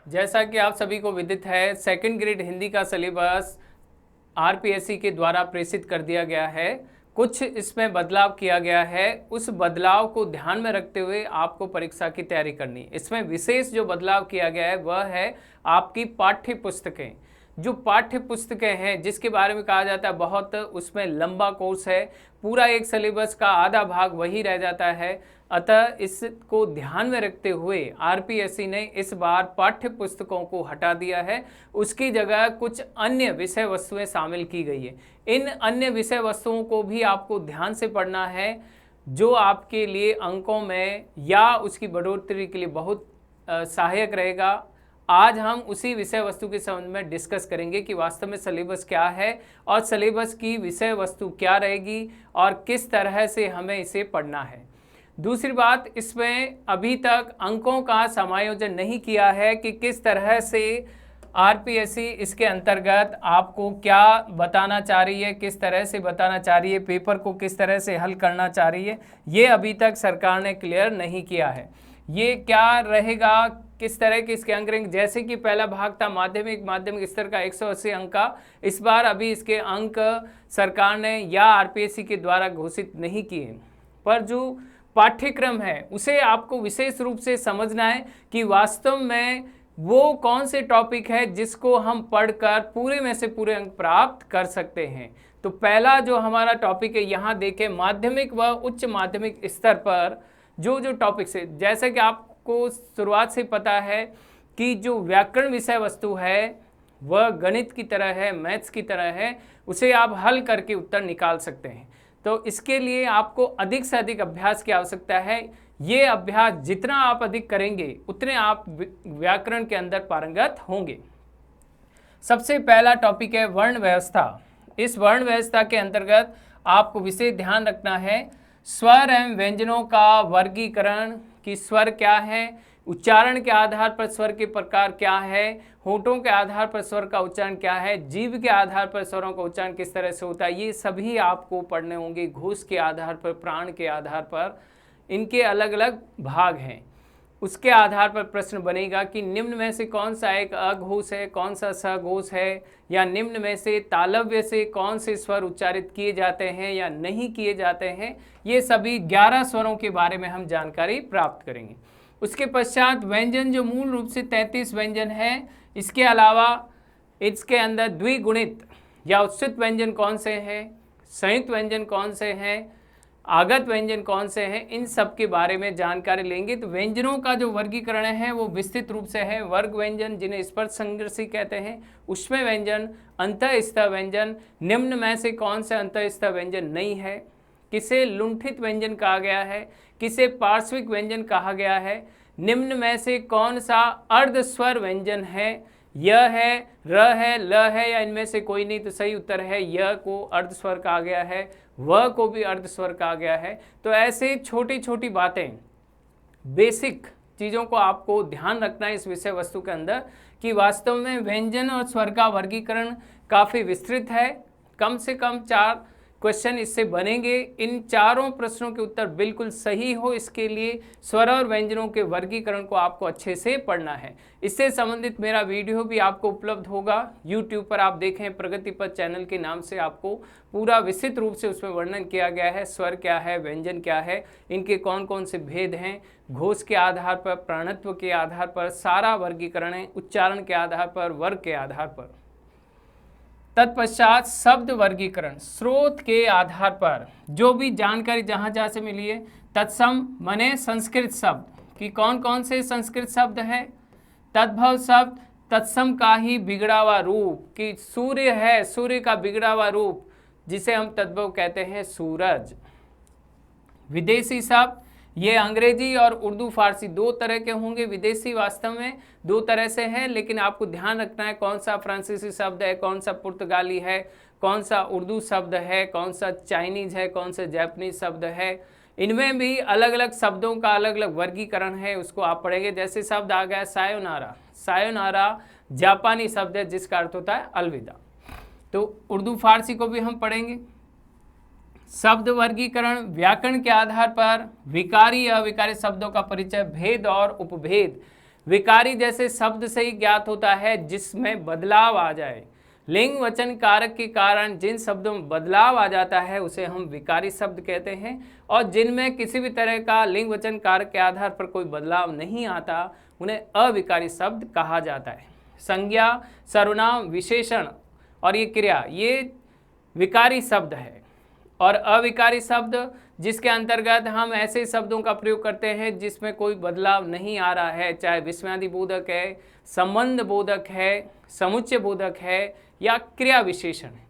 जैसा कि आप सभी को विदित है, सेकंड ग्रेड हिंदी का सिलेबस आरपीएससी के द्वारा प्रेषित कर दिया गया है। कुछ इसमें बदलाव किया गया है। उस बदलाव को ध्यान में रखते हुए आपको परीक्षा की तैयारी करनी है। इसमें विशेष जो बदलाव किया गया है वह है आपकी पाठ्य पुस्तकें। जो पाठ्य पुस्तकें हैं जिसके बारे में कहा जाता है बहुत उसमें लंबा कोर्स है, पूरा एक सिलेबस का आधा भाग वही रह जाता है। अतः इसको ध्यान में रखते हुए आरपीएससी ने इस बार पाठ्य पुस्तकों को हटा दिया है। उसकी जगह कुछ अन्य विषय वस्तुएं शामिल की गई है। इन अन्य विषय वस्तुओं को भी आपको ध्यान से पढ़ना है, जो आपके लिए अंकों में या उसकी बढ़ोतरी के लिए बहुत सहायक रहेगा। आज हम उसी विषय वस्तु के संबंध में डिस्कस करेंगे कि वास्तव में सिलेबस क्या है और सिलेबस की विषय वस्तु क्या रहेगी और किस तरह से हमें इसे पढ़ना है। दूसरी बात, इसमें अभी तक अंकों का समायोजन नहीं किया है कि किस तरह से आरपीएससी इसके अंतर्गत आपको क्या बताना चाह रही है, किस तरह से बताना चाह रही है, पेपर को किस तरह से हल करना चाह रही है, ये अभी तक सरकार ने क्लियर नहीं किया है। ये क्या रहेगा, किस तरह के इसके अंक रहेंगे। जैसे कि पहला भाग था माध्यमिक स्तर का 180 अंक का, इस बार अभी इसके अंक सरकार ने या आरपीएससी के द्वारा घोषित नहीं किए, पर जो पाठ्यक्रम है उसे आपको विशेष रूप से समझना है कि वास्तव में वो कौन से टॉपिक है जिसको हम पढ़कर पूरे में से पूरे अंक प्राप्त कर सकते हैं। तो पहला जो हमारा टॉपिक है, यहाँ देखें, माध्यमिक व उच्च माध्यमिक स्तर पर जो जो टॉपिक्स है, जैसे कि आपको शुरुआत से पता है कि जो व्याकरण विषय वस्तु है वह गणित की तरह है, मैथ्स की तरह है, उसे आप हल करके उत्तर निकाल सकते हैं। तो इसके लिए आपको अधिक से अधिक अभ्यास की आवश्यकता है। ये अभ्यास जितना आप अधिक करेंगे उतने आप व्याकरण के अंदर पारंगत होंगे। सबसे पहला टॉपिक है वर्ण व्यवस्था। इस वर्ण व्यवस्था के अंतर्गत आपको विशेष ध्यान रखना है स्वर एवं व्यंजनों का वर्गीकरण, कि स्वर क्या है, उच्चारण के आधार पर स्वर के प्रकार क्या है, होठों के आधार पर स्वर का उच्चारण क्या है, जीभ के आधार पर स्वरों का उच्चारण किस तरह से होता है, ये सभी आपको पढ़ने होंगे। घोष के आधार पर, प्राण के आधार पर, इनके अलग अलग भाग हैं। उसके आधार पर प्रश्न बनेगा कि निम्न में से कौन सा एक अघोष है, कौन सा सघोष है, या निम्न में से तालव्य से कौन से स्वर उच्चारित किए जाते हैं या नहीं किए जाते हैं। ये सभी 11 स्वरों के बारे में हम जानकारी प्राप्त करेंगे। उसके पश्चात व्यंजन, जो मूल रूप से 33 व्यंजन है, इसके अलावा इसके अंदर द्विगुणित या उत्सित व्यंजन कौन से हैं, संयुक्त व्यंजन कौन से हैं, आगत व्यंजन कौन से हैं, इन सब के बारे में जानकारी लेंगे। तो व्यंजनों का जो वर्गीकरण है वो विस्तृत रूप से है। वर्ग व्यंजन जिन्हें स्पर्श संघर्षी कहते हैं, ऊष्म व्यंजन, अंतःस्थ व्यंजन, निम्न में से कौन से अंतःस्थ व्यंजन नहीं है, किसे लुंठित व्यंजन कहा गया है, किसे पार्श्विक व्यंजन कहा गया है, निम्न में से कौन सा अर्धस्वर व्यंजन है, य है, र है, ल है, या इनमें से कोई नहीं। तो सही उत्तर है य को अर्धस्वर कहा गया है, व को भी अर्धस्वर कहा गया है। तो ऐसे छोटी छोटी बातें, बेसिक चीज़ों को आपको ध्यान रखना है इस विषय वस्तु के अंदर कि वास्तव में व्यंजन और स्वर का वर्गीकरण काफ़ी विस्तृत है। कम से कम 4 क्वेश्चन इससे बनेंगे। इन चारों प्रश्नों के उत्तर बिल्कुल सही हो, इसके लिए स्वर और व्यंजनों के वर्गीकरण को आपको अच्छे से पढ़ना है। इससे संबंधित मेरा वीडियो भी आपको उपलब्ध होगा यूट्यूब पर, आप देखें प्रगति पथ चैनल के नाम से, आपको पूरा विस्तृत रूप से उसमें वर्णन किया गया है। स्वर क्या है, व्यंजन क्या है, इनके कौन कौन से भेद हैं, घोष के आधार पर, प्राणत्व के आधार पर सारा वर्गीकरण है, उच्चारण के आधार पर, वर्ग के आधार पर। तत्पश्चात शब्द वर्गीकरण, स्रोत के आधार पर जो भी जानकारी जहाँ जहाँ से मिली है, तत्सम माने संस्कृत शब्द कि कौन कौन से संस्कृत शब्द है, तद्भव शब्द, तत्सम का ही बिगड़ा हुआ रूप कि सूर्य है, सूर्य का बिगड़ा हुआ रूप जिसे हम तद्भव कहते हैं सूरज। विदेशी शब्द, ये अंग्रेजी और उर्दू फारसी 2 तरह के होंगे। विदेशी वास्तव में 2 तरह से हैं, लेकिन आपको ध्यान रखना है कौन सा फ्रांसीसी शब्द है, कौन सा पुर्तगाली है, कौन सा उर्दू शब्द है, कौन सा चाइनीज है, कौन सा जापानीज शब्द है। इनमें भी अलग अलग शब्दों का अलग अलग वर्गीकरण है, उसको आप पढ़ेंगे। जैसे शब्द आ गया सायोनारा, सायोनारा जापानी शब्द है जिसका अर्थ होता है अलविदा। तो उर्दू फारसी को भी हम पढ़ेंगे। शब्द वर्गीकरण, व्याकरण के आधार पर विकारी अविकारी शब्दों का परिचय, भेद और उपभेद। विकारी जैसे शब्द से ही ज्ञात होता है जिसमें बदलाव आ जाए। लिंग वचन कारक के कारण जिन शब्दों में बदलाव आ जाता है उसे हम विकारी शब्द कहते हैं, और जिनमें किसी भी तरह का लिंग वचन कारक के आधार पर कोई बदलाव नहीं आता उन्हें अविकारी शब्द कहा जाता है। संज्ञा, सर्वनाम, विशेषण और ये क्रिया ये विकारी शब्द है, और अविकारी शब्द जिसके अंतर्गत हम ऐसे शब्दों का प्रयोग करते हैं जिसमें कोई बदलाव नहीं आ रहा है, चाहे विस्मयादि बोधक है, संबंध बोधक है, समुच्चय बोधक है या क्रिया विशेषण है।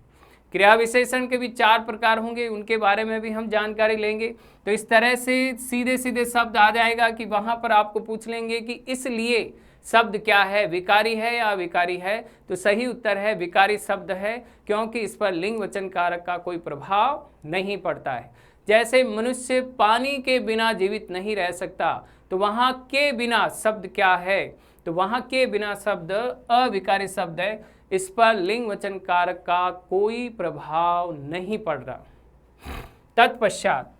क्रिया विशेषण के भी 4 प्रकार होंगे, उनके बारे में भी हम जानकारी लेंगे। तो इस तरह से सीधे सीधे शब्द आ जाएगा कि वहाँ पर आपको पूछ लेंगे कि इसलिए शब्द क्या है, विकारी है या अविकारी है। तो सही उत्तर है विकारी शब्द है, क्योंकि इस पर लिंग वचन कारक का कोई प्रभाव नहीं पड़ता है। जैसे मनुष्य पानी के बिना जीवित नहीं रह सकता, तो वहाँ के बिना शब्द क्या है, तो वहाँ के बिना शब्द अविकारी शब्द है, इस पर लिंग वचन कारक का कोई प्रभाव नहीं पड़ रहा। तत्पश्चात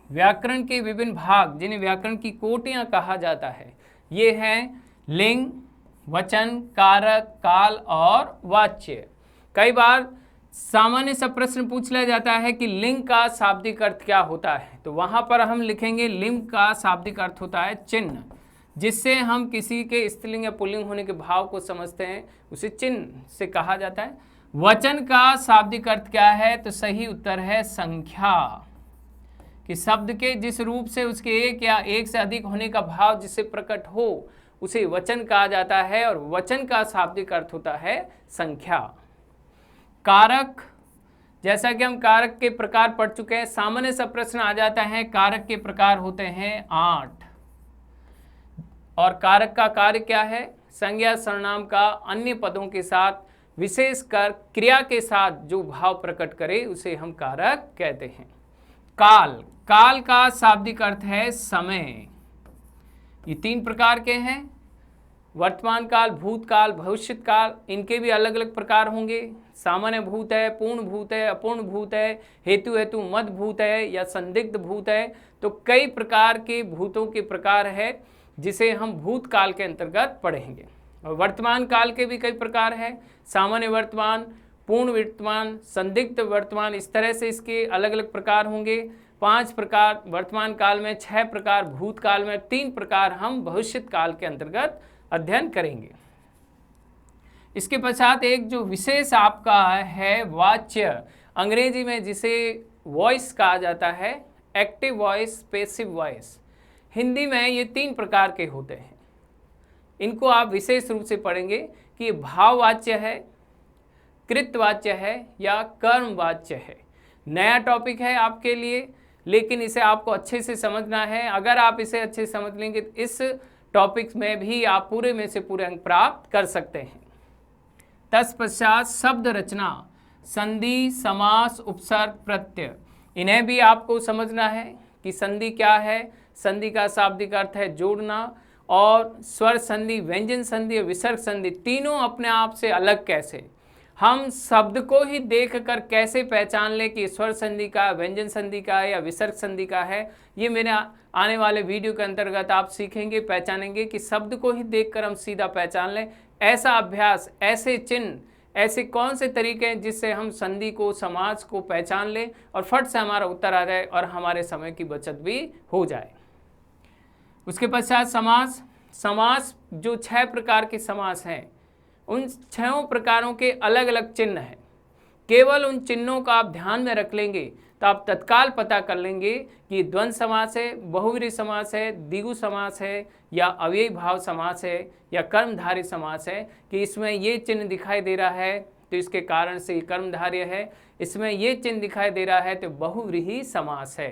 व्याकरण के विभिन्न भाग जिन्हें व्याकरण की कोटियां कहा जाता है, ये हैं लिंग, वचन, कारक, काल और वाच्य। कई बार सामान्य सा प्रश्न पूछ लिया जाता है कि लिंग का शाब्दिक अर्थ क्या होता है, तो वहां पर हम लिखेंगे लिंग का शाब्दिक अर्थ होता है चिन्ह, जिससे हम किसी के स्त्रीलिंग या पुल्लिंग होने के भाव को समझते हैं, उसे चिन्ह से कहा जाता है। वचन का शाब्दिक अर्थ क्या है, तो सही उत्तर है संख्या, कि शब्द के जिस रूप से उसके एक या एक से अधिक होने का भाव जिससे प्रकट हो उसे वचन कहा जाता है, और वचन का शाब्दिक अर्थ होता है संख्या। कारक, जैसा कि हम कारक के प्रकार पढ़ चुके हैं, सामान्य सा प्रश्न आ जाता है, कारक के प्रकार होते हैं 8, और कारक का कार्य क्या है, संज्ञा सर्वनाम का अन्य पदों के साथ विशेषकर क्रिया के साथ जो भाव प्रकट करे उसे हम कारक कहते हैं। काल, काल का शाब्दिक अर्थ है समय। ये 3 प्रकार के हैं, वर्तमान काल, भूतकाल, भविष्यत काल। इनके भी अलग अलग प्रकार होंगे। सामान्य भूत है, पूर्ण भूत है, अपूर्ण भूत है, हेतु हेतु मद भूत है या संदिग्ध भूत है। तो कई प्रकार के भूतों के प्रकार है जिसे हम भूतकाल के अंतर्गत पढ़ेंगे। और वर्तमान काल के भी कई प्रकार है, सामान्य वर्तमान, पूर्ण वर्तमान, संदिग्ध वर्तमान, इस तरह से इसके अलग अलग प्रकार होंगे। 5 प्रकार वर्तमान काल में, 6 प्रकार भूतकाल में, 3 प्रकार हम भविष्यत काल के अंतर्गत अध्ययन करेंगे। इसके पश्चात एक जो विशेष आपका है वाच्य, अंग्रेजी में जिसे वॉइस कहा जाता है, active voice, passive voice. Hindi में ये 3 प्रकार के होते हैं। इनको आप विशेष रूप से पढ़ेंगे कि भाववाच्य है, कृतवाच्य है या कर्मवाच्य है। नया टॉपिक है आपके लिए, लेकिन इसे आपको अच्छे से समझना है। अगर आप इसे अच्छे से समझ लेंगे तो इस टॉपिक में भी आप पूरे में से पूरे अंक प्राप्त कर सकते हैं। तत्पश्चात शब्द रचना, संधि, समास, उपसर्ग, प्रत्यय, इन्हें भी आपको समझना है कि संधि क्या है। संधि का शाब्दिक अर्थ है जोड़ना, और स्वर संधि, व्यंजन संधि और विसर्ग संधि तीनों अपने आप से अलग कैसे। हम शब्द को ही देखकर कैसे पहचान लें कि स्वर संधि का, व्यंजन संधि का है या विसर्ग संधि का है, ये मेरे आने वाले वीडियो के अंतर्गत आप सीखेंगे, पहचानेंगे कि शब्द को ही देखकर हम सीधा पहचान लें। ऐसा अभ्यास, ऐसे चिन्ह, ऐसे कौन से तरीके हैं जिससे हम संधि को, समास को पहचान लें और फट से हमारा उत्तर आ जाए और हमारे समय की बचत भी हो जाए। उसके पश्चात समास। समास जो 6 प्रकार के समास हैं, उन 6 प्रकारों के अलग अलग चिन्ह हैं। केवल उन चिन्हों का आप ध्यान में रख लेंगे तो आप तत्काल पता कर लेंगे कि द्वंद्व समास है, बहुव्रीहि समास है, द्विगु समास है या अव्ययी भाव समास है या कर्मधारय समास है। कि इसमें ये चिन्ह दिखाई दे रहा है तो इसके कारण से कर्मधारय है, इसमें ये चिन्ह दिखाई दे रहा है तो बहुव्रीहि समास है।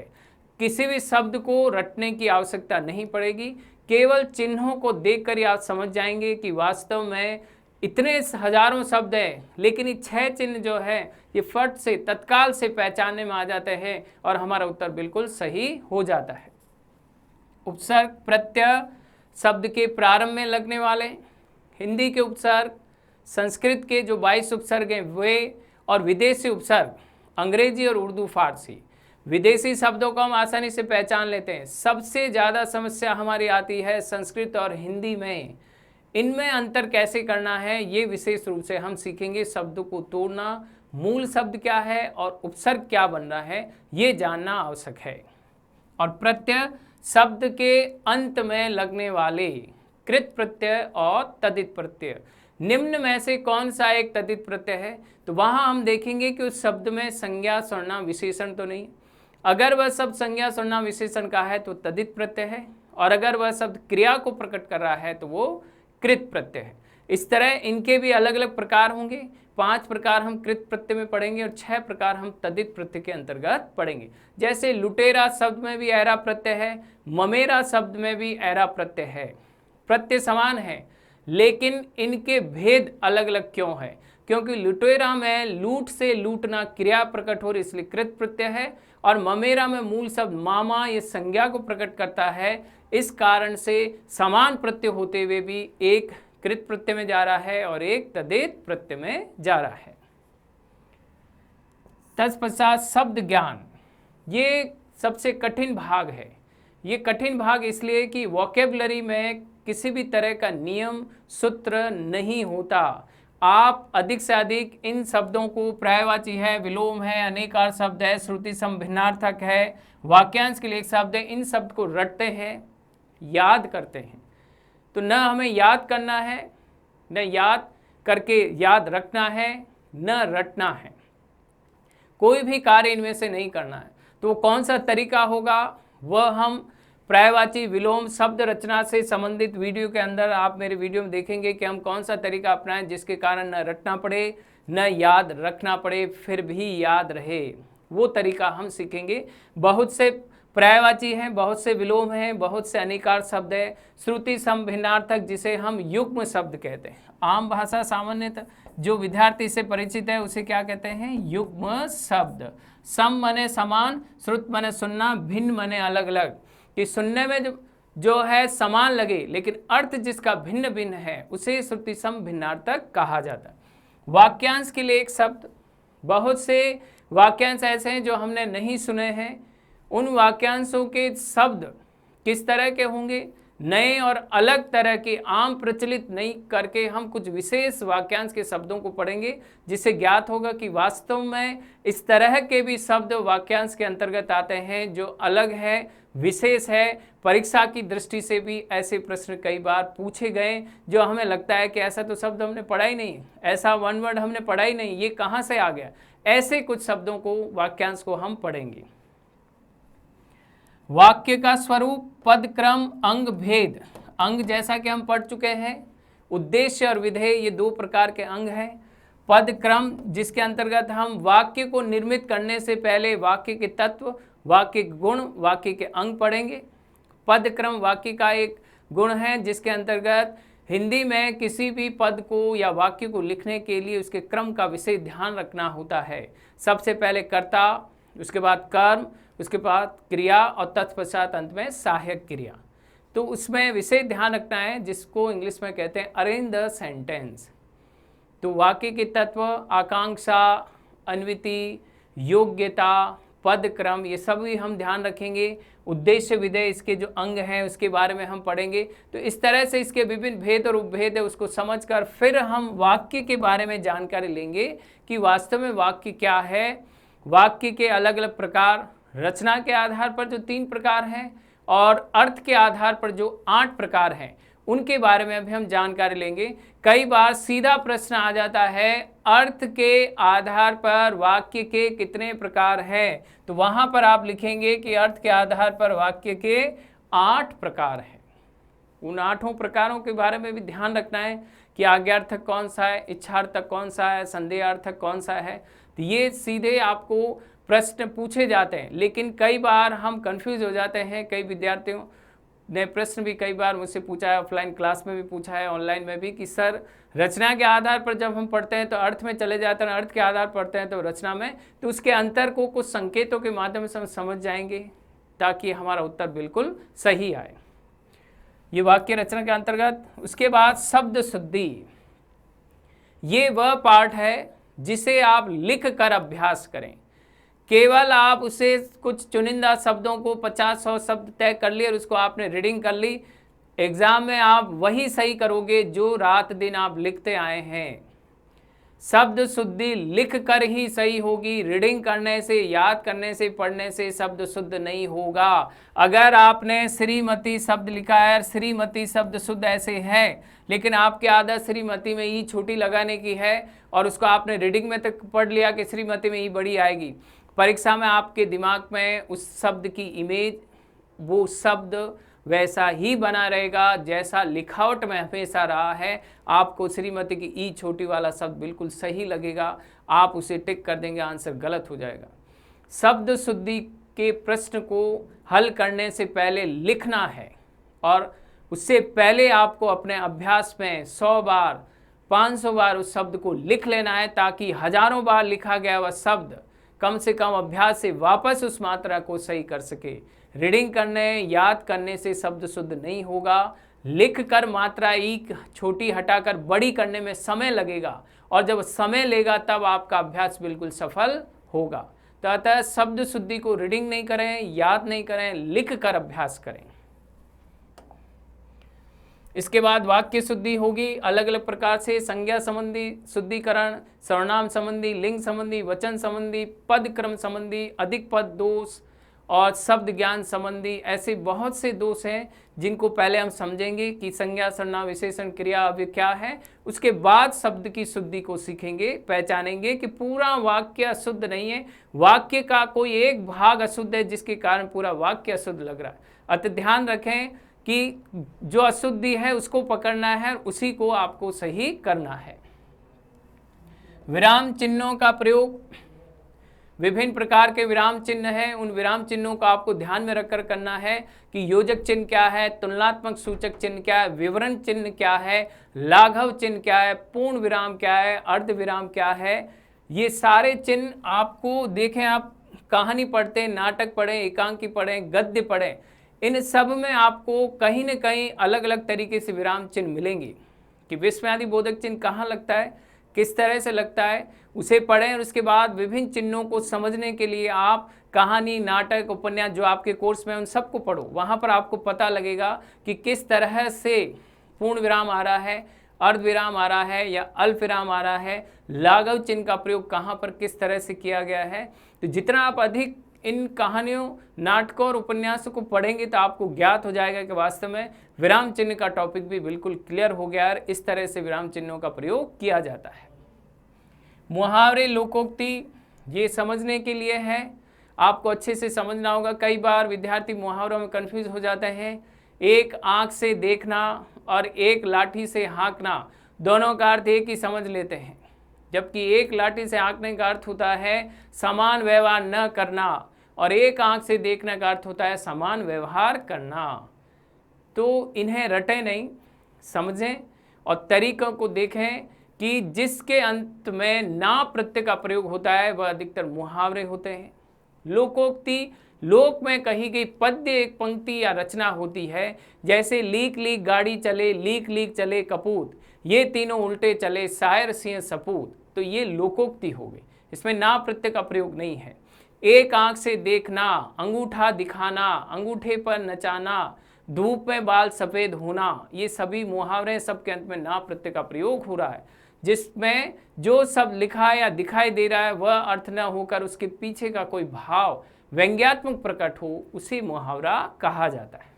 किसी भी शब्द को रटने की आवश्यकता नहीं पड़ेगी, केवल चिन्हों को देखकर ही आप समझ जाएंगे कि वास्तव में इतने हजारों शब्द हैं, लेकिन ये 6 चिन्ह जो है ये फट से, तत्काल से पहचानने में आ जाते हैं और हमारा उत्तर बिल्कुल सही हो जाता है। उपसर्ग, प्रत्यय शब्द के प्रारंभ में लगने वाले। हिंदी के उपसर्ग, संस्कृत के जो 22 उपसर्ग हैं वे, और विदेशी उपसर्ग अंग्रेजी और उर्दू फारसी। विदेशी शब्दों को हम आसानी से पहचान लेते हैं। सबसे ज़्यादा समस्या हमारी आती है संस्कृत और हिंदी में। इनमें अंतर कैसे करना है ये विशेष रूप से हम सीखेंगे। शब्द को तोड़ना, मूल शब्द क्या है और उपसर्ग क्या बन रहा है ये जानना आवश्यक है। और प्रत्यय शब्द के अंत में लगने वाले कृत प्रत्यय और तदित प्रत्यय, निम्न में से कौन सा एक तदित प्रत्यय है? तो वहां हम देखेंगे कि उस शब्द में संज्ञा सर्वनाम विशेषण तो नहीं। अगर वह शब्द संज्ञा सर्वनाम विशेषण का है तो तदित प्रत्यय है, और अगर वह शब्द क्रिया को प्रकट कर रहा है तो वो कृत प्रत्यय है। इस तरह इनके भी अलग अलग प्रकार होंगे। 5 प्रकार हम कृत प्रत्यय में पढ़ेंगे और 6 प्रकार हम तदित प्रत्यय के अंतर्गत पढ़ेंगे। जैसे लुटेरा शब्द में भी ऐरा प्रत्यय है, ममेरा शब्द में भी ऐरा प्रत्यय है। प्रत्यय समान है लेकिन इनके भेद अलग अलग क्यों है? क्योंकि लुटेरा में लूट से लूटना क्रिया प्रकट हो रही इसलिए कृत प्रत्यय है, और ममेरा में मूल शब्द मामा ये संज्ञा को प्रकट करता है। इस कारण से समान प्रत्यय होते हुए भी एक कृत प्रत्यय में जा रहा है और एक तदित प्रत्यय में जा रहा है। तत्पश्चात शब्द ज्ञान, ये सबसे कठिन भाग है। ये कठिन भाग इसलिए कि वोकेबलरी में किसी भी तरह का नियम सूत्र नहीं होता। आप अधिक से अधिक इन शब्दों को पर्यायवाची है, विलोम है, अनेकार शब्द है, श्रुति सम भिन्नार्थक है, वाक्यांश के लिए एक शब्द है, इन शब्द को रटते हैं, याद करते हैं। तो न हमें याद करना है, न याद करके याद रखना है, न रटना है। कोई भी कार्य इनमें से नहीं करना है। तो वो कौन सा तरीका होगा वह हम पर्यायवाची विलोम शब्द रचना से संबंधित वीडियो के अंदर आप मेरे वीडियो में देखेंगे कि हम कौन सा तरीका अपनाएं जिसके कारण न रटना पड़े न याद रखना पड़े, फिर भी याद रहे। वो तरीका हम सीखेंगे। बहुत से पर्यायवाची हैं, बहुत से विलोम हैं, बहुत से अनेकार शब्द है, श्रुति सम भिन्नार्थक जिसे हम युग्म शब्द कहते हैं। आम भाषा सामान्यतः जो विद्यार्थी से परिचित है उसे क्या कहते हैं? युग्म शब्द। सम मने समान, श्रुत मने सुनना, भिन्न मने अलग अलग, कि सुनने में जो है समान लगे लेकिन अर्थ जिसका भिन्न भिन्न है उसे श्रुति सम भिन्नार्थक कहा जाता है। वाक्यांश के लिए एक शब्द, बहुत से वाक्यांश ऐसे हैं जो हमने नहीं सुने हैं। उन वाक्यांशों के शब्द किस तरह के होंगे? नए और अलग तरह के, आम प्रचलित नहीं करके हम कुछ विशेष वाक्यांश के शब्दों को पढ़ेंगे जिससे ज्ञात होगा कि वास्तव में इस तरह के भी शब्द वाक्यांश के अंतर्गत आते हैं जो अलग है, विशेष है। परीक्षा की दृष्टि से भी ऐसे प्रश्न कई बार पूछे गए जो हमें लगता है कि ऐसा तो शब्द हमने पढ़ा ही नहीं, ऐसा वन वर्ड हमने पढ़ा ही नहीं, ये कहाँ से आ गया। ऐसे कुछ शब्दों को, वाक्यांश को हम पढ़ेंगे। वाक्य का स्वरूप, पद क्रम, अंग भेद। अंग जैसा कि हम पढ़ चुके हैं, उद्देश्य और विधेय ये 2 प्रकार के अंग हैं। पद क्रम जिसके अंतर्गत हम वाक्य को निर्मित करने से पहले वाक्य के तत्व, वाक्य के गुण, वाक्य के अंग पढ़ेंगे। पद क्रम वाक्य का एक गुण है जिसके अंतर्गत हिंदी में किसी भी पद को या वाक्य को लिखने के लिए उसके क्रम का विशेष ध्यान रखना होता है। सबसे पहले कर्ता, उसके बाद कर्म, उसके बाद क्रिया और तत्पश्चात अंत में सहायक क्रिया। तो उसमें विशेष ध्यान रखना है जिसको इंग्लिश में कहते हैं अरेंज द सेंटेंस। तो वाक्य के तत्व, आकांक्षा, अन्विति, योग्यता, पद क्रम, ये सभी हम ध्यान रखेंगे। उद्देश्य विधेय इसके जो अंग हैं उसके बारे में हम पढ़ेंगे। तो इस तरह से इसके विभिन्न भेद और उपभेद है उसको समझकर फिर हम वाक्य के बारे में जानकारी लेंगे कि वास्तव में वाक्य क्या है। वाक्य के अलग अलग प्रकार, रचना के आधार पर जो 3 प्रकार हैं और अर्थ के आधार पर जो 8 प्रकार हैं, उनके बारे में भी हम जानकारी लेंगे। कई बार सीधा प्रश्न आ जाता है, अर्थ के आधार पर वाक्य के कितने प्रकार हैं? तो वहां पर आप लिखेंगे कि अर्थ के आधार पर वाक्य के 8 प्रकार हैं। उन 8 प्रकारों के बारे में भी ध्यान रखना है कि आज्ञार्थक कौन सा है, इच्छार्थक कौन सा है, संदेहार्थक कौन सा है। तो ये सीधे आपको प्रश्न पूछे जाते हैं, लेकिन कई बार हम कंफ्यूज हो जाते हैं। कई विद्यार्थियों ने प्रश्न भी कई बार मुझसे पूछा है, ऑफलाइन क्लास में भी पूछा है, ऑनलाइन में भी, कि सर रचना के आधार पर जब हम पढ़ते हैं तो अर्थ में चले जाते हैं, अर्थ के आधार पर पढ़ते हैं तो रचना में, तो उसके अंतर को कुछ संकेतों के माध्यम से हम समझ जाएंगे ताकि हमारा उत्तर बिल्कुल सही आए। ये वाक्य रचना के अंतर्गत। उसके बाद शब्द शुद्धि, ये वह पार्ट है जिसे आप लिख कर अभ्यास करें। केवल आप उसे कुछ चुनिंदा शब्दों को 50-100 शब्द तय कर लिए और उसको आपने रीडिंग कर ली, एग्जाम में आप वही सही करोगे जो रात दिन आप लिखते आए हैं। शब्द शुद्धि लिख कर ही सही होगी, रीडिंग करने से, याद करने से, पढ़ने से शब्द शुद्ध नहीं होगा। अगर आपने श्रीमती शब्द लिखा है, श्रीमती शब्द शुद्ध ऐसे है, लेकिन आपकी आदत श्रीमती में ई छोटी लगाने की है और उसको आपने रीडिंग में तक पढ़ लिया कि श्रीमती में ई बड़ी आएगी, परीक्षा में आपके दिमाग में उस शब्द की इमेज, वो शब्द वैसा ही बना रहेगा जैसा लिखावट में हमेशा रहा है। आपको श्रीमती की ई छोटी वाला शब्द बिल्कुल सही लगेगा, आप उसे टिक कर देंगे, आंसर गलत हो जाएगा। शब्द शुद्धि के प्रश्न को हल करने से पहले लिखना है और उससे पहले आपको अपने अभ्यास में 100 बार 500 बार उस शब्द को लिख लेना है, ताकि हजारों बार लिखा गया वह शब्द कम से कम अभ्यास से वापस उस मात्रा को सही कर सके। रीडिंग करने, याद करने से शब्द शुद्ध नहीं होगा। लिख कर मात्रा ई छोटी हटाकर बड़ी करने में समय लगेगा और जब समय लेगा तब आपका अभ्यास बिल्कुल सफल होगा। तो अतः शब्द शुद्धि को रीडिंग नहीं करें, याद नहीं करें, लिख कर अभ्यास करें। इसके बाद वाक्य शुद्धि होगी अलग अलग प्रकार से, संज्ञा संबंधी शुद्धिकरण, सर्वनाम संबंधी, लिंग संबंधी, वचन संबंधी, पद क्रम संबंधी, अधिक पद दोष और शब्द ज्ञान संबंधी। ऐसे बहुत से दोष हैं जिनको पहले हम समझेंगे कि संज्ञा, सर्वनाम, विशेषण, क्रिया, अव्यय क्या है। उसके बाद शब्द की शुद्धि को सीखेंगे, पहचानेंगे कि पूरा वाक्य अशुद्ध नहीं है, वाक्य का कोई एक भाग अशुद्ध है जिसके कारण पूरा वाक्य अशुद्ध लग रहा है। अतः ध्यान रखें कि जो अशुद्धि है उसको पकड़ना है, उसी को आपको सही करना है। विराम चिन्हों का प्रयोग, विभिन्न प्रकार के विराम चिन्ह हैं, उन विराम चिन्हों को आपको ध्यान में रखकर करना है कि योजक चिन्ह क्या है, तुलनात्मक सूचक चिन्ह क्या है, विवरण चिन्ह क्या है, लाघव चिन्ह क्या है, पूर्ण विराम क्या है, अर्ध विराम क्या है। ये सारे चिन्ह आपको देखें, आप कहानी पढ़ते, नाटक पढ़ें, एकांकी पढ़ें, गद्य पढ़ें, इन सब में आपको कहीं न कहीं अलग अलग तरीके से विराम चिन्ह मिलेंगे कि विस्मयादि बोधक चिन्ह कहाँ लगता है, किस तरह से लगता है, उसे पढ़ें। और उसके बाद विभिन्न चिन्हों को समझने के लिए आप कहानी, नाटक, उपन्यास जो आपके कोर्स में उन सबको पढ़ो, वहाँ पर आपको पता लगेगा कि किस तरह से पूर्ण विराम आ रहा है, अर्ध विराम आ रहा है या अल्प विराम आ रहा है, लाघव चिन्ह का प्रयोग कहाँ पर किस तरह से किया गया है। तो जितना आप अधिक इन कहानियों, नाटकों और उपन्यासों को पढ़ेंगे तो आपको ज्ञात हो जाएगा कि वास्तव में विराम चिन्ह का टॉपिक भी बिल्कुल क्लियर हो गया है। इस तरह से विराम चिन्हों का प्रयोग किया जाता है। मुहावरे, लोकोक्ति, ये समझने के लिए है, आपको अच्छे से समझना होगा। कई बार विद्यार्थी मुहावरों में कंफ्यूज हो जाते हैं। एक आंख से देखना और एक लाठी से हाँकना, दोनों का अर्थ एक ही समझ लेते हैं, जबकि एक लाठी से हाँकने का अर्थ होता है समान व्यवहार न करना और एक आंख से देखने का अर्थ होता है समान व्यवहार करना। तो इन्हें रटें नहीं, समझें और तरीकों को देखें कि जिसके अंत में ना प्रत्यय का प्रयोग होता है वह अधिकतर मुहावरे होते हैं। लोकोक्ति, लोक में कही गई पद्य, एक पंक्ति या रचना होती है, जैसे लीक लीक गाड़ी चले, लीक लीक चले कपूत, ये तीनों उल्टे चले, शायर सिंह सपूत। तो ये लोकोक्ति हो गई, इसमें ना प्रत्यय का प्रयोग नहीं है। एक आंख से देखना, अंगूठा दिखाना, अंगूठे पर नचाना, धूप में बाल सफ़ेद होना, ये सभी मुहावरे, सबके अंत में ना प्रत्यय का प्रयोग हो रहा है। जिसमें जो सब लिखा है या दिखाई दे रहा है वह अर्थ न होकर उसके पीछे का कोई भाव व्यंग्यात्मक प्रकट हो, उसे मुहावरा कहा जाता है।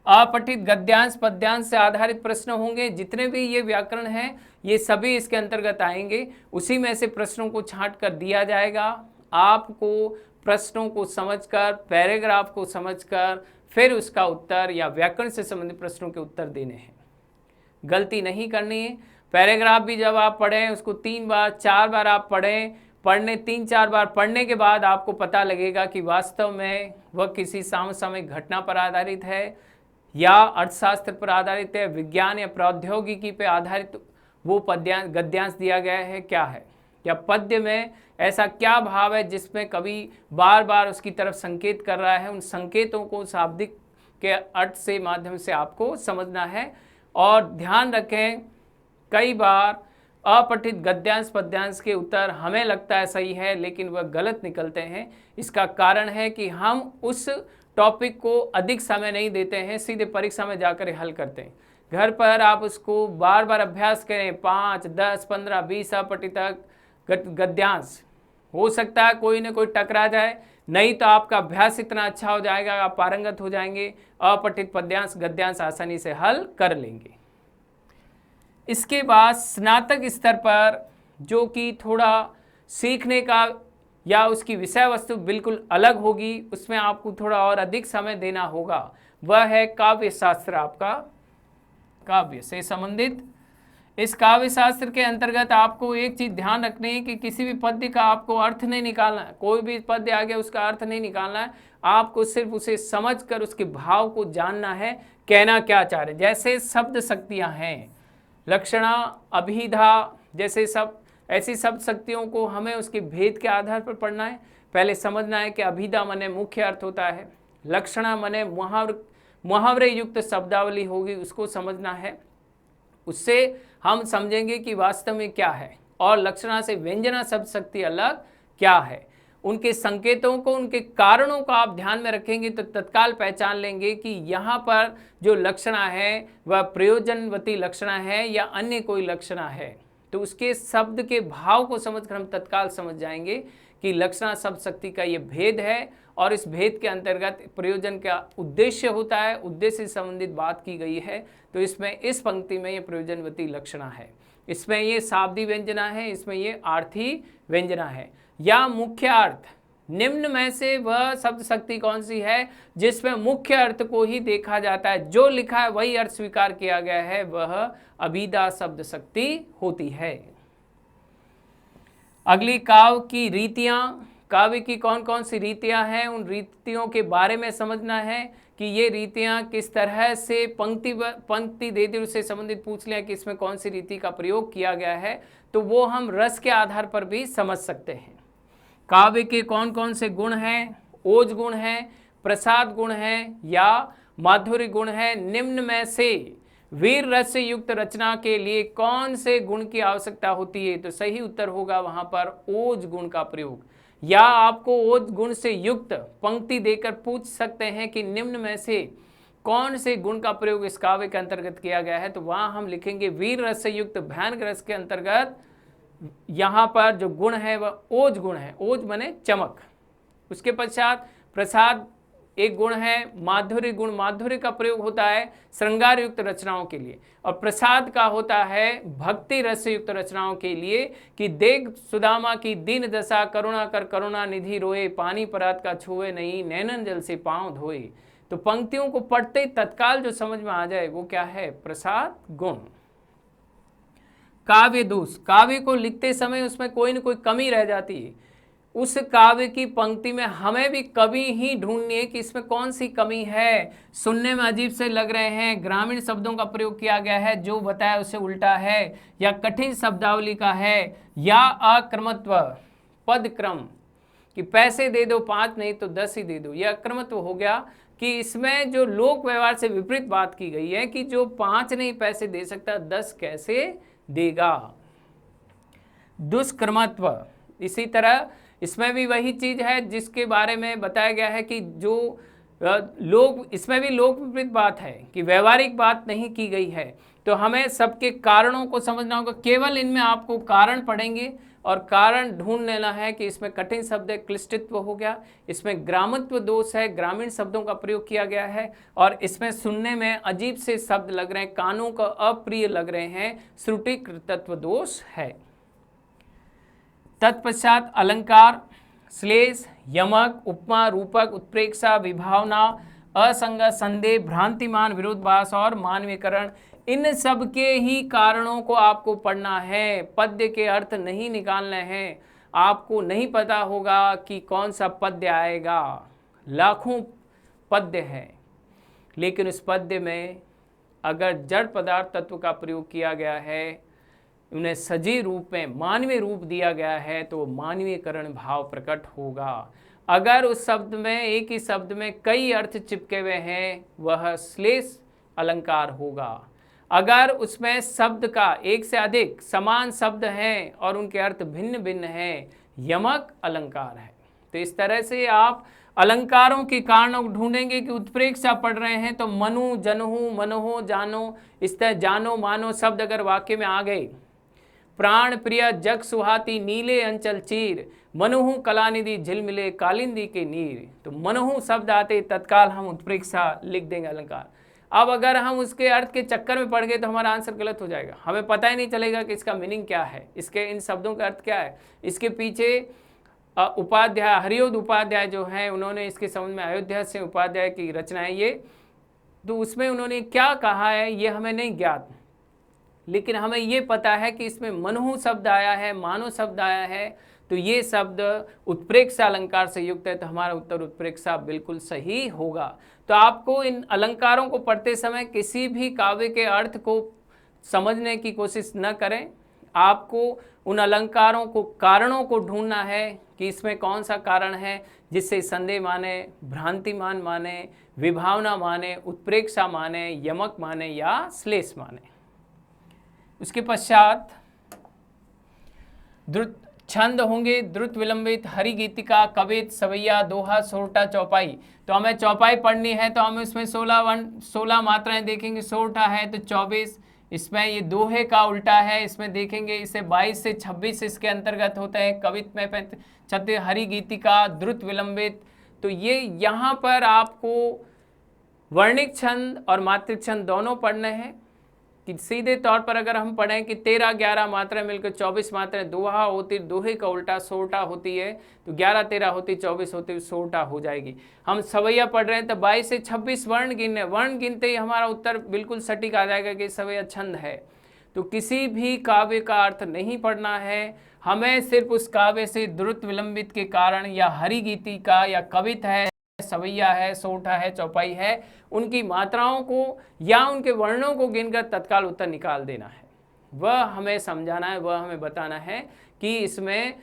अपठित गद्यांश, पद्यांश से आधारित प्रश्न होंगे। जितने भी ये व्याकरण हैं ये सभी इसके अंतर्गत आएंगे। उसी में से प्रश्नों को छांट कर दिया जाएगा। आपको प्रश्नों को समझकर, पैराग्राफ को समझकर फिर उसका उत्तर या व्याकरण से संबंधित प्रश्नों के उत्तर देने हैं। गलती नहीं करनी है। पैराग्राफ भी जब आप पढ़ें उसको 3 बार 4 बार आप पढ़ें। पढ़ने 3-4 बार पढ़ने के बाद आपको पता लगेगा कि वास्तव में वह किसी समसामयिक घटना पर आधारित है या अर्थशास्त्र पर आधारित है, विज्ञान या प्रौद्योगिकी पर आधारित वो पद्यांश, गद्यांश दिया गया है क्या है, या पद्य में ऐसा क्या भाव है जिसमें कवि बार बार उसकी तरफ संकेत कर रहा है। उन संकेतों को शाब्दिक के अर्थ से माध्यम से आपको समझना है। और ध्यान रखें, कई बार अपठित गद्यांश पद्यांश के उत्तर हमें लगता है सही है, लेकिन वह गलत निकलते हैं। इसका कारण है कि हम उस टॉपिक को अधिक समय नहीं देते हैं, सीधे परीक्षा में जाकर हल करते हैं। घर पर आप उसको बार बार अभ्यास करें, 5, 10, 15, 20 अपठित गद्यांश। हो सकता है कोई ना कोई टकरा जाए, नहीं तो आपका अभ्यास इतना अच्छा हो जाएगा, आप पारंगत हो जाएंगे, अपठित पद्यांश गद्यांश आसानी से हल कर लेंगे। इसके बाद स्नातक स्तर पर जो कि थोड़ा सीखने का या उसकी विषय वस्तु बिल्कुल अलग होगी, उसमें आपको थोड़ा और अधिक समय देना होगा, वह है काव्य शास्त्र। आपका काव्य से संबंधित इस काव्य शास्त्र के अंतर्गत आपको एक चीज ध्यान रखनी है कि किसी भी पद्य का आपको अर्थ नहीं निकालना है। कोई भी पद्य आ गया उसका अर्थ नहीं निकालना है, आपको सिर्फ उसे समझकर उसके भाव को जानना है, कहना क्या चाह रहे। जैसे शब्द शक्तियां हैं, लक्षणा, अभिधा, जैसे सब ऐसी शब्द शक्तियों को हमें उसके भेद के आधार पर पढ़ना है। पहले समझना है कि अभिधा मने मुख्य अर्थ होता है, लक्षणा मने मुहावरे युक्त शब्दावली होगी, उसको समझना है। उससे हम समझेंगे कि वास्तव में क्या है, और लक्षणा से व्यंजना शब्द शक्ति अलग क्या है। उनके संकेतों को, उनके कारणों को आप ध्यान में रखेंगे तो तत्काल पहचान लेंगे कि यहाँ पर जो लक्षणा है वह प्रयोजनवती लक्षणा है या अन्य कोई लक्षणा है। तो उसके शब्द के भाव को समझकर हम तत्काल समझ जाएंगे कि लक्षणा शब्द शक्ति का ये भेद है, और इस भेद के अंतर्गत प्रयोजन का उद्देश्य होता है, उद्देश्य से संबंधित बात की गई है। तो इसमें इस पंक्ति में ये प्रयोजनवती लक्षणा है, इसमें ये शाब्दी व्यंजना है, इसमें ये आर्थी व्यंजना है। या मुख्य अर्थ, निम्न में से वह शब्द शक्ति कौन सी है जिसमें मुख्य अर्थ को ही देखा जाता है, जो लिखा है वही अर्थ स्वीकार किया गया है, वह अभिधा शब्द शक्ति होती है। अगली काव्य की रीतियां, काव्य की कौन कौन सी रीतियां हैं, उन रीतियों के बारे में समझना है कि ये रीतियां किस तरह से पंक्ति दे दी, उससे संबंधित पूछ लिया कि इसमें कौन सी रीति का प्रयोग किया गया है, तो वो हम रस के आधार पर भी समझ सकते हैं। काव्य के कौन कौन से गुण हैं, ओज गुण है, प्रसाद गुण है या माधुर्य गुण है। निम्न में से वीर रस से युक्त रचना के लिए कौन से गुण की आवश्यकता होती है, तो सही उत्तर होगा वहां पर ओज गुण का प्रयोग। या आपको ओज गुण से युक्त पंक्ति देकर पूछ सकते हैं कि निम्न में से कौन से गुण का प्रयोग इस काव्य के अंतर्गत किया गया है, तो वहां हम लिखेंगे वीर रस से युक्त भयानक रस के अंतर्गत यहाँ पर जो गुण है वह ओज गुण है, ओज माने चमक। उसके पश्चात प्रसाद एक गुण है, माधुर्य गुण, माधुर्य का प्रयोग होता है श्रृंगार युक्त रचनाओं के लिए, और प्रसाद का होता है भक्ति रस युक्त रचनाओं के लिए कि देख सुदामा की दीन दशा, करुणा कर करुणा निधि रोए, पानी परात का छुए नहीं, नैनन जल से पांव धोए। तो पंक्तियों को पढ़ते तत्काल जो समझ में आ जाए वो क्या है, प्रसाद गुण। काव्य दोष, काव्य को लिखते समय उसमें कोई न कोई कमी रह जाती है, उस काव्य की पंक्ति में हमें भी कभी ही ढूंढनी है कि इसमें कौन सी कमी है। सुनने में अजीब से लग रहे हैं, ग्रामीण शब्दों का प्रयोग किया गया है, जो बताया उससे उल्टा है, या कठिन शब्दावली का है, या अक्रमत्व पद क्रम कि पैसे दे दो 5 नहीं तो 10 ही दे दो, यह अक्रमत्व हो गया कि इसमें जो लोक व्यवहार से विपरीत बात की गई है कि जो 5 नहीं पैसे दे सकता 10 कैसे देगा, दुष्क्रमत्व। इसी तरह इसमें भी वही चीज है जिसके बारे में बताया गया है कि जो लोग, इसमें भी लोक विपरीत बात है कि व्यवहारिक बात नहीं की गई है। तो हमें सबके कारणों को समझना होगा, केवल इनमें आपको कारण पढ़ेंगे और कारण ढूंढ लेना है कि इसमें कठिन शब्द है, क्लिष्टित्व हो गया, इसमें ग्रामत्व दोष है, ग्रामीण शब्दों का प्रयोग किया गया है, और इसमें सुनने में अजीब से शब्द लग रहे हैं, कानों को अप्रिय लग रहे हैं, श्रुति कृतत्व दोष है। तत्पश्चात अलंकार, श्लेष, यमक, उपमा, रूपक, उत्प्रेक्षा, विभावना, असंग, संदेह, भ्रांतिमान, विरोधाभास और मानवीकरण, इन सब के ही कारणों को आपको पढ़ना है। पद्य के अर्थ नहीं निकालने हैं। आपको नहीं पता होगा कि कौन सा पद्य आएगा, लाखों पद्य हैं, लेकिन उस पद्य में अगर जड़ पदार्थ तत्व का प्रयोग किया गया है, उन्हें सजीव रूप में मानवीय रूप दिया गया है, तो मानवीयकरण भाव प्रकट होगा। अगर उस शब्द में, एक ही शब्द में कई अर्थ चिपके हुए हैं, वह श्लेष अलंकार होगा। अगर उसमें शब्द का एक से अधिक समान शब्द हैं और उनके अर्थ भिन्न भिन्न हैं, यमक अलंकार है। तो इस तरह से आप अलंकारों के कारणों को ढूंढेंगे कि उत्प्रेक्षा पढ़ रहे हैं तो मनु, जनहु, मनोहो, जानो, इस तरह जानो, मानो शब्द अगर वाक्य में आ गए, प्राण प्रिय जग सुहाती नीले अंचल चीर, मनुहु कलानिधि झिलमिले कालिंदी के नीर। तो मनुहु शब्द आते तत्काल हम उत्प्रेक्षा लिख देंगे अलंकार। अब अगर हम उसके अर्थ के चक्कर में पड़ गए तो हमारा आंसर गलत हो जाएगा, हमें पता ही नहीं चलेगा कि इसका मीनिंग क्या है, इसके इन शब्दों का अर्थ क्या है। इसके पीछे उपाध्याय, हरिओद उपाध्याय जो हैं, उन्होंने इसके संबंध में अयोध्या से उपाध्याय की रचनाएं ये, तो उसमें उन्होंने क्या कहा है ये हमें नहीं ज्ञात, लेकिन हमें ये पता है कि इसमें मनहु शब्द आया है, मानो शब्द आया है, तो ये शब्द उत्प्रेक्षा अलंकार से युक्त है, तो हमारा उत्तर उत्प्रेक्षा बिल्कुल सही होगा। तो आपको इन अलंकारों को पढ़ते समय किसी भी काव्य के अर्थ को समझने की कोशिश न करें, आपको उन अलंकारों को, कारणों को ढूंढना है कि इसमें कौन सा कारण है जिससे संदेह माने, भ्रांतिमान माने, विभावना माने, उत्प्रेक्षा माने, यमक माने या श्लेष माने। उसके पश्चात द्रुत छंद होंगे, द्रुत विलंबित, हरि गीतिका, कवित, सवैया, दोहा, सोरठा, चौपाई। तो हमें चौपाई पढ़नी है तो हम इसमें 16 मात्राएं देखेंगे। सोरठा है तो 24, इसमें ये दोहे का उल्टा है, इसमें देखेंगे इसे 22 से 26 इसके अंतर्गत होता है। कवित में 36, हरि गीतिका, द्रुत विलंबित। तो ये यहाँ पर आपको वर्णिक छंद और मात्रिक छंद दोनों पढ़ने हैं। कि सीधे तौर पर अगर हम पढ़ें कि 13-11 मात्राएं मिलकर 24 मात्राएं दोहा होती, दोहे का उल्टा सोरठा होती है, तो 11-13 होती, 24 होती, सोरठा हो जाएगी। हम सवैया पढ़ रहे हैं तो 22 से 26 वर्ण गिनने, वर्ण गिनते ही हमारा उत्तर बिल्कुल सटीक आ जाएगा कि सवैया छंद है। तो किसी भी काव्य का अर्थ नहीं पढ़ना है, हमें सिर्फ उस काव्य से द्रुत विलंबित के कारण या हरि गीति का या कवित है, सवैया है, सोरठा है, चौपाई है, उनकी मात्राओं को या उनके वर्णों को गिनकर तत्काल उत्तर निकाल देना है। वह हमें समझाना है, वह हमें बताना है कि इसमें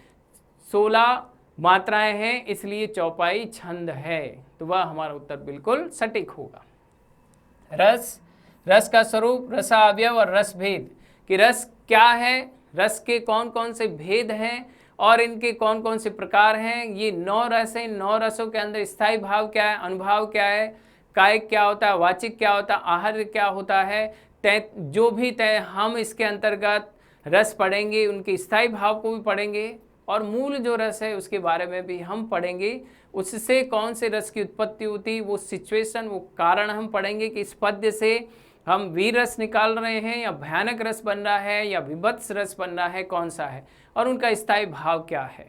16 मात्राएं हैं इसलिए चौपाई छंद है, तो वह हमारा उत्तर बिल्कुल सटीक होगा। रस, रस का स्वरूप, रसावयव और रस भेद, कि रस क्या है, रस के कौन कौन से भेद हैं और इनके कौन कौन से प्रकार हैं। ये 9 रस हैं। 9 रसों के अंदर स्थायी भाव क्या है, अनुभाव क्या है, कायिक क्या होता है, वाचिक क्या होता है, आहार्य क्या होता है, तय, जो भी तय हम इसके अंतर्गत रस पढ़ेंगे, उनके स्थायी भाव को भी पढ़ेंगे और मूल जो रस है उसके बारे में भी हम पढ़ेंगे। उससे कौन से रस की उत्पत्ति होती, वो सिचुएशन, वो कारण हम पढ़ेंगे कि इस पद्य से हम वीर रस निकाल रहे हैं या भयानक रस बन रहा है या विभत्स रस बन रहा है, कौन सा है और उनका स्थायी भाव क्या है।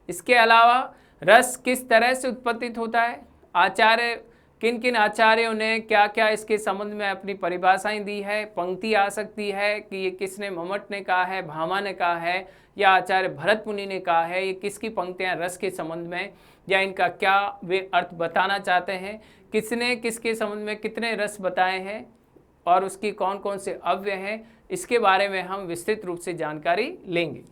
इसके अलावा रस किस तरह से उत्पत्तित होता है, आचार्य, किन किन आचार्यों ने क्या क्या इसके संबंध में अपनी परिभाषाएं दी है। पंक्ति आ सकती है कि ये किसने, मम्मट ने कहा है, भामा ने कहा है या आचार्य भरत मुनि ने कहा है, ये किसकी पंक्तियां रस के संबंध में या इनका क्या वे अर्थ बताना चाहते हैं, किसने किसके संबंध में कितने रस बताए हैं और उसकी कौन कौन से अव्यय हैं, इसके बारे में हम विस्तृत रूप से जानकारी लेंगे।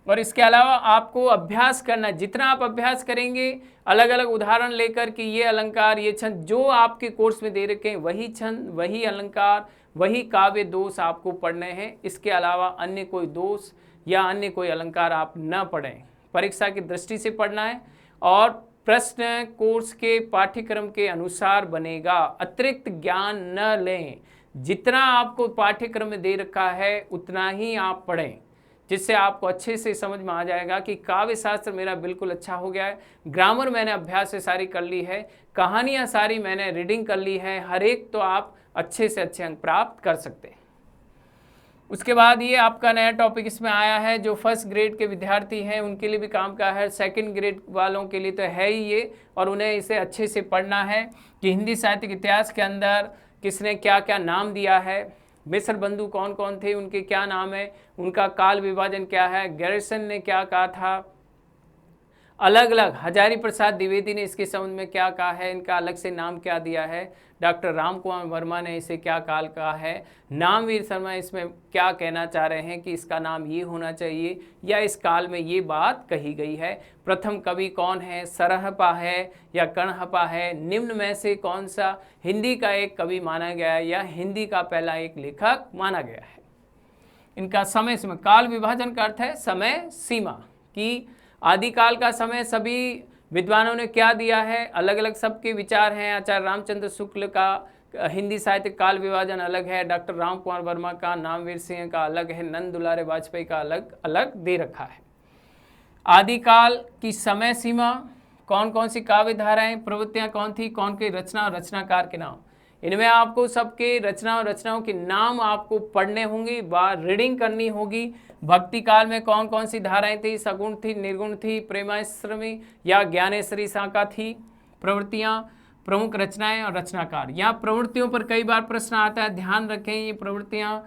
और इसके अलावा आपको अभ्यास करना, जितना आप अभ्यास करेंगे अलग अलग उदाहरण लेकर कि ये अलंकार, ये छंद जो आपके कोर्स में दे रखे हैं, वही छंद, वही अलंकार, वही काव्य दोष आपको पढ़ने हैं। इसके अलावा अन्य कोई दोष या अन्य कोई अलंकार आप न पढ़ें, परीक्षा की दृष्टि से पढ़ना है और प्रश्न कोर्स के पाठ्यक्रम के अनुसार बनेगा। अतिरिक्त ज्ञान न लें, जितना आपको पाठ्यक्रम में दे रखा है उतना ही आप पढ़ें, जिससे आपको अच्छे से समझ में आ जाएगा कि काव्य शास्त्र मेरा बिल्कुल अच्छा हो गया है, ग्रामर मैंने अभ्यास से सारी कर ली है, कहानियाँ सारी मैंने रीडिंग कर ली है, हर एक तो आप अच्छे से अच्छे अंक प्राप्त कर सकते हैं। उसके बाद ये आपका नया टॉपिक इसमें आया है, जो फर्स्ट ग्रेड के विद्यार्थी हैं उनके लिए भी काम का है, सेकंड ग्रेड वालों के लिए तो है ही ये, और उन्हें इसे अच्छे से पढ़ना है कि हिंदी साहित्य के इतिहास के अंदर किसने क्या क्या नाम दिया है, मिस्र बंधु कौन कौन थे, उनके क्या नाम है, उनका काल विभाजन क्या है, गैरिसन ने क्या कहा था, अलग अलग हजारी प्रसाद द्विवेदी ने इसके संबंध में क्या कहा है, इनका अलग से नाम क्या दिया है, डॉक्टर राम कुमार वर्मा ने इसे क्या काल कहा है, नामवीर शर्मा इसमें क्या कहना चाह रहे हैं कि इसका नाम ये होना चाहिए या इस काल में ये बात कही गई है। प्रथम कवि कौन है, सरहपा है या कणहपा है, निम्न में से कौन सा हिंदी का एक कवि माना गया है या हिंदी का पहला एक लेखक माना गया है। इनका समय सीमा, काल विभाजन का अर्थ है समय सीमा कि आदिकाल का समय सभी विद्वानों ने क्या दिया है, अलग अलग सबके विचार हैं। आचार्य रामचंद्र शुक्ल का हिंदी साहित्य काल विभाजन अलग है, डॉक्टर राम कुमार वर्मा का, नामवीर सिंह का अलग है, नंद दुलारे वाजपेयी का अलग अलग दे रखा है। आदिकाल की समय सीमा, कौन कौन सी काव्य धाराएं प्रवृत्तियां कौन थी, कौन के रचना और रचनाकार के नाम, इनमें आपको सबके रचना और रचनाओं के नाम आपको पढ़ने होंगे, रीडिंग करनी होगी। भक्ति काल में कौन कौन सी धाराएं थी, सगुण थी, निर्गुण थी, प्रेमाश्रमी या ज्ञानेश्वरी शाखा थी, प्रवृत्तियां, प्रमुख रचनाएं और रचनाकार। यहाँ प्रवृत्तियों पर कई बार प्रश्न आता है, ध्यान रखें ये प्रवृत्तियां,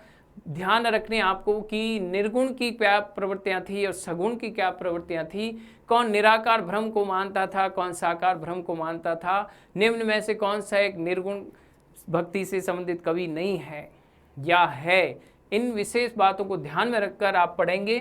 ध्यान रखने आपको कि निर्गुण की क्या प्रवृत्तियां थी और सगुण की क्या प्रवृत्तियां थी, कौन निराकार भ्रम को मानता था, कौन साकार भ्रम को मानता था, निम्न में से कौन सा एक निर्गुण भक्ति से संबंधित कवि नहीं है या है। इन विशेष बातों को ध्यान में रखकर आप पढ़ेंगे।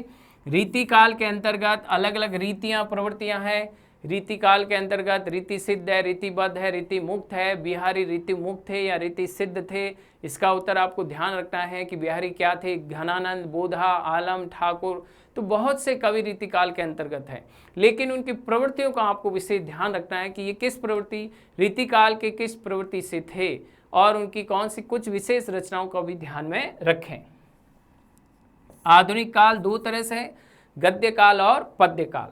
रीति काल के अंतर्गत अलग अलग रीतियां प्रवृत्तियां हैं। रीति काल के अंतर्गत रीति सिद्ध है, रीतिबद्ध है, रीति मुक्त है। बिहारी रीति मुक्त थे या रीति सिद्ध थे, इसका उत्तर आपको ध्यान रखना है कि बिहारी क्या थे, घनानंद, बोधा, आलम, ठाकुर, तो बहुत से कवि रीति काल के अंतर्गत है। लेकिन उनकी प्रवृत्तियों का आपको विशेष ध्यान रखना है कि ये किस प्रवृत्ति, रीति काल के किस प्रवृत्ति से थे और उनकी कौन सी कुछ विशेष रचनाओं को भी ध्यान में रखें। आधुनिक काल दो तरह से है, गद्य काल और पद्य काल।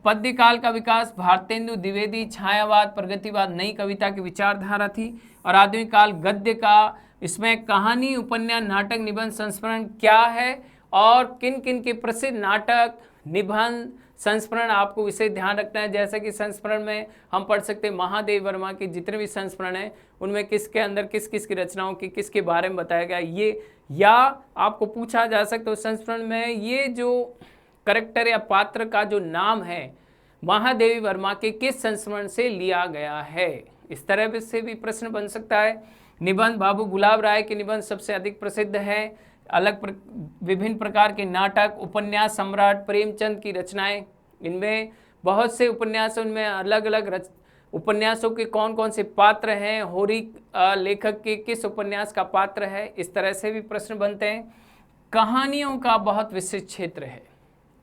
पद्य काल का विकास भारतेंदु द्विवेदी, छायावाद, प्रगतिवाद, नई कविता की विचारधारा थी। और आधुनिक काल गद्य का, इसमें कहानी, उपन्यास, नाटक, निबंध, संस्मरण क्या है और किन किन के प्रसिद्ध नाटक, निबंध, संस्मरण आपको विशेष ध्यान रखना है। जैसे कि संस्मरण में हम पढ़ सकते हैं महादेव वर्मा के जितने भी संस्मरण हैं उनमें किसके अंदर किस किस की रचनाओं की किसके बारे में बताया गया ये, या आपको पूछा जा सकता है संस्मरण में ये जो करेक्टर या पात्र का जो नाम है महादेवी वर्मा के किस संस्मरण से लिया गया है, इस तरह से भी प्रश्न बन सकता है। निबंध, बाबू गुलाब राय के निबंध सबसे अधिक प्रसिद्ध है। विभिन्न प्रकार के नाटक, उपन्यास, सम्राट प्रेमचंद की रचनाएं, इनमें बहुत से उपन्यास, उनमें अलग अलग उपन्यासों के कौन कौन से पात्र हैं, होरी लेखक के किस उपन्यास का पात्र है, इस तरह से भी प्रश्न बनते हैं। कहानियों का बहुत विशिष्ट क्षेत्र है,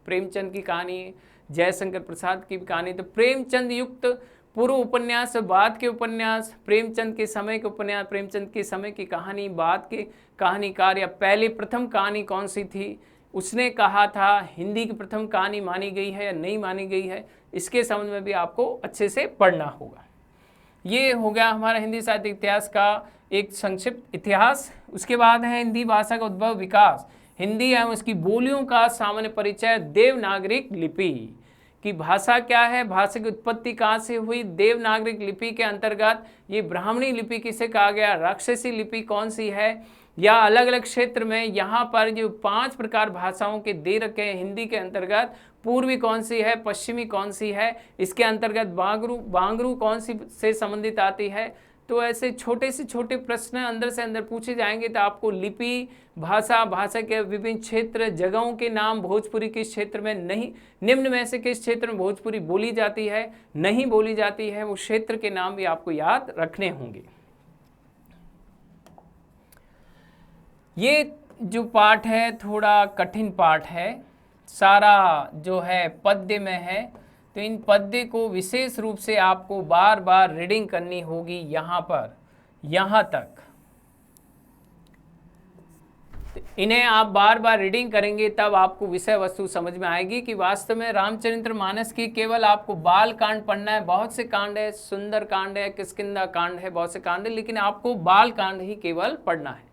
प्रेमचंद की कहानी, जयशंकर प्रसाद की कहानी, तो प्रेमचंद युक्त पूर्व उपन्यास, बाद के उपन्यास, प्रेमचंद के समय के उपन्यास, प्रेमचंद के समय की कहानी, बाद के कहानीकार या पहले प्रथम कहानी कौन सी थी, उसने कहा था हिंदी की प्रथम कहानी मानी गई है या नहीं मानी गई है, इसके संबंध में भी आपको अच्छे से पढ़ना होगा। ये हो गया हमारा हिंदी साहित्य इतिहास का एक संक्षिप्त इतिहास। उसके बाद है हिंदी भाषा का उद्भव विकास, हिंदी एवं उसकी बोलियों का सामान्य परिचय, देवनागरिक लिपि की भाषा क्या है, भाषा की उत्पत्ति कहाँ से हुई। देवनागरिक लिपि के अंतर्गत ये ब्राह्मणी लिपि किसे कहा गया, राक्षसी लिपि कौन सी है, या अलग अलग क्षेत्र में यहाँ पर जो 5 प्रकार भाषाओं के दे रखे हैं हिंदी के अंतर्गत, पूर्वी कौन सी है, पश्चिमी कौन सी है, इसके अंतर्गत बांगरू कौन सी से संबंधित आती है। तो ऐसे छोटे से छोटे प्रश्न अंदर से अंदर पूछे जाएंगे, तो आपको लिपि, भाषा के विभिन्न क्षेत्र, जगहों के नाम, भोजपुरी किस क्षेत्र में नहीं, निम्न में से किस क्षेत्र में भोजपुरी बोली जाती है, नहीं बोली जाती है, वो क्षेत्र के नाम भी आपको याद रखने होंगे। ये जो पाठ है थोड़ा कठिन पाठ है, सारा जो है पद्य में है, तो इन पद्य को विशेष रूप से आपको बार बार रीडिंग करनी होगी। यहाँ पर यहाँ तक इन्हें आप बार बार रीडिंग करेंगे तब आपको विषय वस्तु समझ में आएगी कि वास्तव में रामचरितमानस की केवल आपको बाल कांड पढ़ना है। बहुत से कांड है, सुंदर कांड है, किष्किंधा कांड है, बहुत से कांड है, लेकिन आपको बाल कांड ही केवल पढ़ना है।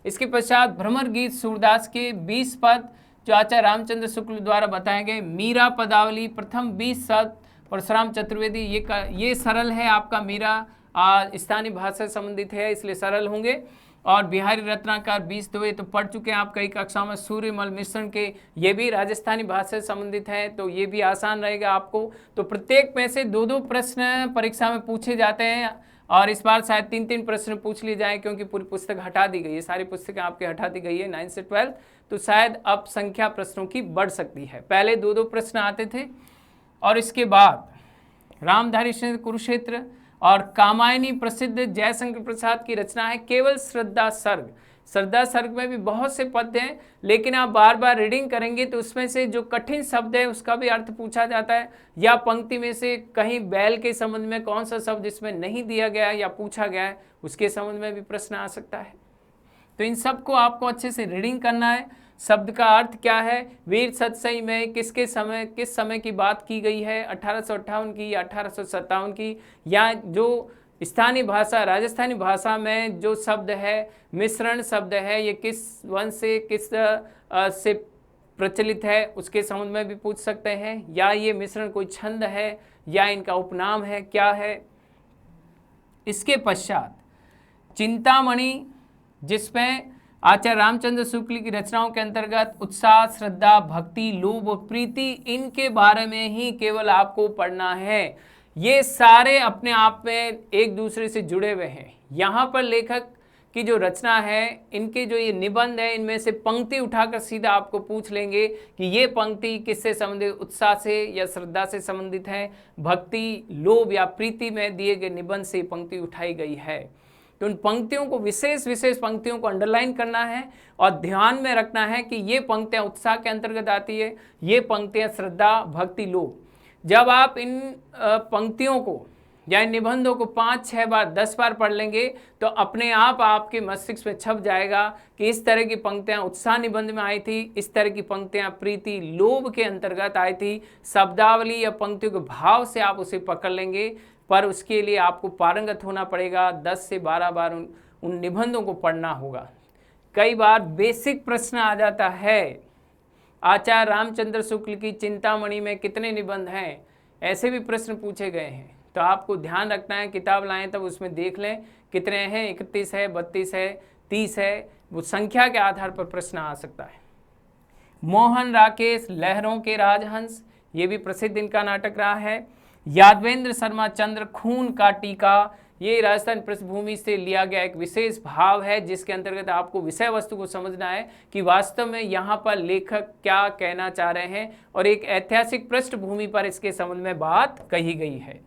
इसके पश्चात भ्रमर गीत सूरदास के 20 पद जो आचार्य रामचंद्र शुक्ल द्वारा बताए गए, मीरा पदावली प्रथम 20 शब्द, परशुराम चतुर्वेदी, ये सरल है आपका, मीरा स्थानीय भाषा से संबंधित है इसलिए सरल होंगे। और बिहारी रत्नाकर 20 दुबे तो पढ़ चुके हैं आप कई कक्षाओं में। सूर्यमल मिश्रण के, ये भी राजस्थानी भाषा से संबंधित है, तो ये भी आसान रहेगा आपको। तो प्रत्येक में से 2-2 प्रश्न परीक्षा में पूछे जाते हैं और इस बार शायद 3-3 प्रश्न पूछ लिए जाएं क्योंकि पूरी पुस्तक हटा दी गई है, सारी पुस्तकें आपके हटा दी गई है 9 से 12, तो शायद अब संख्या प्रश्नों की बढ़ सकती है। पहले 2-2 प्रश्न आते थे और इसके बाद रामधारी सिंह कुरुक्षेत्र और कामायनी प्रसिद्ध जयशंकर प्रसाद की रचना है केवल श्रद्धा सर्ग। श्रद्धा सर्ग में भी बहुत से पद्य हैं, लेकिन आप बार बार रीडिंग करेंगे तो उसमें से जो कठिन शब्द है उसका भी अर्थ पूछा जाता है, या पंक्ति में से कहीं बैल के संबंध में कौन सा शब्द इसमें नहीं दिया गया या पूछा गया है उसके संबंध में भी प्रश्न आ सकता है। तो इन सब को आपको अच्छे से रीडिंग करना है। शब्द का अर्थ क्या है, वीर सतसई में किस समय की बात की गई है, 1858 की या 1857 की, या जो स्थानीय भाषा राजस्थानी भाषा में जो शब्द है मिश्रण शब्द है ये किस वंश से किस से प्रचलित है उसके संबंध में भी पूछ सकते हैं, या ये मिश्रण कोई छंद है या इनका उपनाम है, क्या है। इसके पश्चात चिंतामणि, जिसमें आचार्य रामचंद्र शुक्ल की रचनाओं के अंतर्गत उत्साह, श्रद्धा, भक्ति, लोभ, प्रीति, इनके बारे में ही केवल आपको पढ़ना है। ये सारे अपने आप में एक दूसरे से जुड़े हुए हैं। यहाँ पर लेखक की जो रचना है, इनके जो ये निबंध है, इनमें से पंक्ति उठाकर सीधा आपको पूछ लेंगे कि ये पंक्ति किससे संबंधित, उत्साह से या श्रद्धा से संबंधित है, भक्ति, लोभ या प्रीति में दिए गए निबंध से पंक्ति उठाई गई है। तो उन पंक्तियों को विशेष पंक्तियों को अंडरलाइन करना है और ध्यान में रखना है कि ये पंक्तियां उत्साह के अंतर्गत आती है, ये पंक्तियां श्रद्धा, भक्ति, लोभ। जब आप इन पंक्तियों को या इन निबंधों को 5-6 बार 10 बार पढ़ लेंगे तो अपने आप आपके मस्तिष्क में छप जाएगा कि इस तरह की पंक्तियां उत्साह निबंध में आई थी, इस तरह की पंक्तियां प्रीति, लोभ के अंतर्गत आई थी। शब्दावली या पंक्तियों के भाव से आप उसे पकड़ लेंगे, पर उसके लिए आपको पारंगत होना पड़ेगा। 10 से 12 बार उन निबंधों को पढ़ना होगा। कई बार बेसिक प्रश्न आ जाता है, आचार्य रामचंद्र शुक्ल की चिंतामणि में कितने निबंध हैं, ऐसे भी प्रश्न पूछे गए हैं। तो आपको ध्यान रखना है, किताब लाएं तब उसमें देख लें कितने हैं, 31 है, 32 है, 30 है, वो संख्या के आधार पर प्रश्न आ सकता है। मोहन राकेश लहरों के राजहंस, ये भी प्रसिद्ध इनका नाटक रहा है। यादवेंद्र शर्मा चंद्र खून का टीका, ये राजस्थान पृष्ठभूमि से लिया गया एक विशेष भाव है जिसके अंतर्गत आपको विषय वस्तु को समझना है कि वास्तव में यहाँ पर लेखक क्या कहना चाह रहे हैं और एक ऐतिहासिक पृष्ठभूमि पर इसके संबंध में बात कही गई है।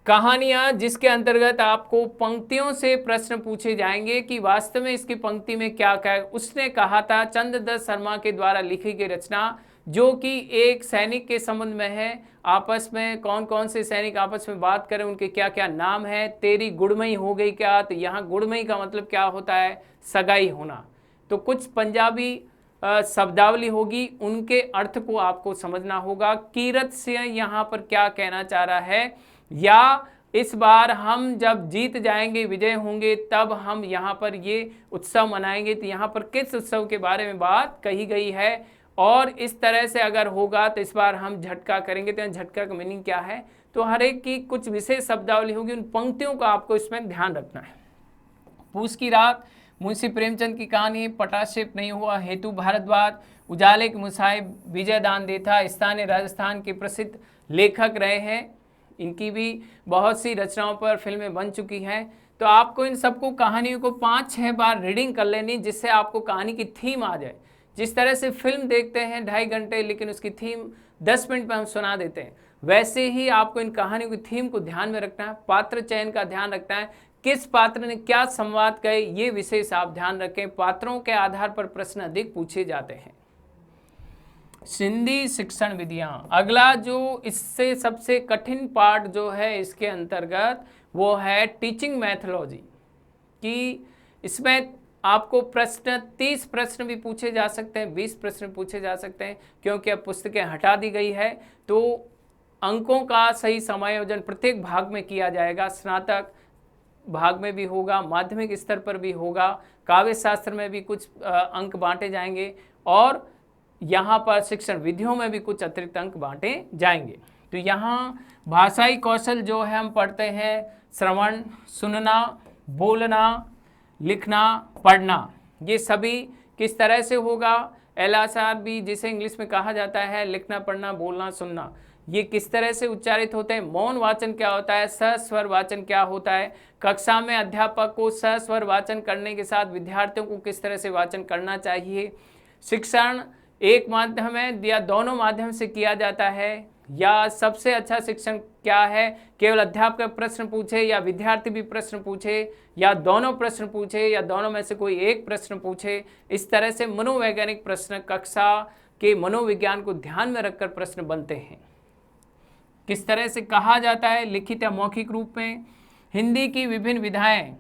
कहानियां, जिसके अंतर्गत आपको पंक्तियों से प्रश्न पूछे जाएंगे कि वास्तव में इसकी पंक्ति में क्या क्या है। उसने कहा था, चंद्रदत्त शर्मा के द्वारा लिखी गई रचना जो कि एक सैनिक के संबंध में है, आपस में कौन कौन से सैनिक आपस में बात करें, उनके क्या क्या नाम है। तेरी गुड़मई हो गई क्या, तो यहाँ गुड़मई का मतलब क्या होता है, सगाई होना। तो कुछ पंजाबी शब्दावली होगी, उनके अर्थ को आपको समझना होगा। कीरत से यहाँ पर क्या कहना चाह रहा है, या इस बार हम जब जीत जाएंगे, विजय होंगे, तब हम यहाँ पर ये उत्सव मनाएंगे, तो यहाँ पर किस उत्सव के बारे में बात कही गई है। और इस तरह से अगर होगा तो इस बार हम झटका करेंगे, तो झटका का मीनिंग क्या है। तो हर एक की कुछ विशेष शब्दावली होगी, उन पंक्तियों का आपको इसमें ध्यान रखना है। पूस की रात, मुंशी प्रेमचंद की कहानी, पटाक्षेप नहीं हुआ, हेतु भारद्वाज, उजाले के मुसाहिब, विजय दान देथा, स्थानीय राजस्थान के प्रसिद्ध लेखक रहे हैं। इनकी भी बहुत सी रचनाओं पर फिल्में बन चुकी हैं। तो आपको इन सबको कहानियों को 5-6 बार रीडिंग कर लेनी, जिससे आपको कहानी की थीम आ जाए। जिस तरह से फिल्म देखते हैं 2.5 घंटे, लेकिन उसकी थीम 10 मिनट में हम सुना देते हैं, वैसे ही आपको इन कहानियों की थीम को ध्यान में रखना है। पात्र चयन का ध्यान रखना है, किस पात्र ने क्या संवाद कहे, ये विशेष आप ध्यान रखें। पात्रों के आधार पर प्रश्न अधिक पूछे जाते हैं। सिंधी शिक्षण विधियां, अगला जो इससे सबसे कठिन पार्ट जो है इसके अंतर्गत वो है टीचिंग मैथोलॉजी, कि इसमें आपको प्रश्न 30 प्रश्न भी पूछे जा सकते हैं, 20 प्रश्न पूछे जा सकते हैं, क्योंकि अब पुस्तकें हटा दी गई है। तो अंकों का सही समायोजन प्रत्येक भाग में किया जाएगा। स्नातक भाग में भी होगा, माध्यमिक स्तर पर भी होगा, काव्य शास्त्र में भी कुछ अंक बांटे जाएंगे और यहाँ पर शिक्षण विधियों में भी कुछ अतिरिक्त अंक बांटे जाएंगे। तो यहाँ भाषाई कौशल जो है हम पढ़ते हैं, श्रवण, सुनना, बोलना, लिखना, पढ़ना, ये सभी किस तरह से होगा। LSR भी जिसे इंग्लिश में कहा जाता है लिखना, पढ़ना, बोलना, सुनना, ये किस तरह से उच्चारित होते हैं। मौन वाचन क्या होता है, सस्वर वाचन क्या होता है। कक्षा में अध्यापक को सस्वर वाचन करने के साथ विद्यार्थियों को किस तरह से वाचन करना चाहिए। शिक्षण एक माध्यम है या दोनों माध्यम से किया जाता है, या सबसे अच्छा शिक्षण क्या है, केवल अध्यापक प्रश्न पूछे या विद्यार्थी भी प्रश्न पूछे, या दोनों प्रश्न पूछे, या दोनों में से कोई एक प्रश्न पूछे। इस तरह से मनोवैज्ञानिक प्रश्न कक्षा के मनोविज्ञान को ध्यान में रखकर प्रश्न बनते हैं। किस तरह से कहा जाता है, लिखित या मौखिक रूप में। हिंदी की विभिन्न विधाएं,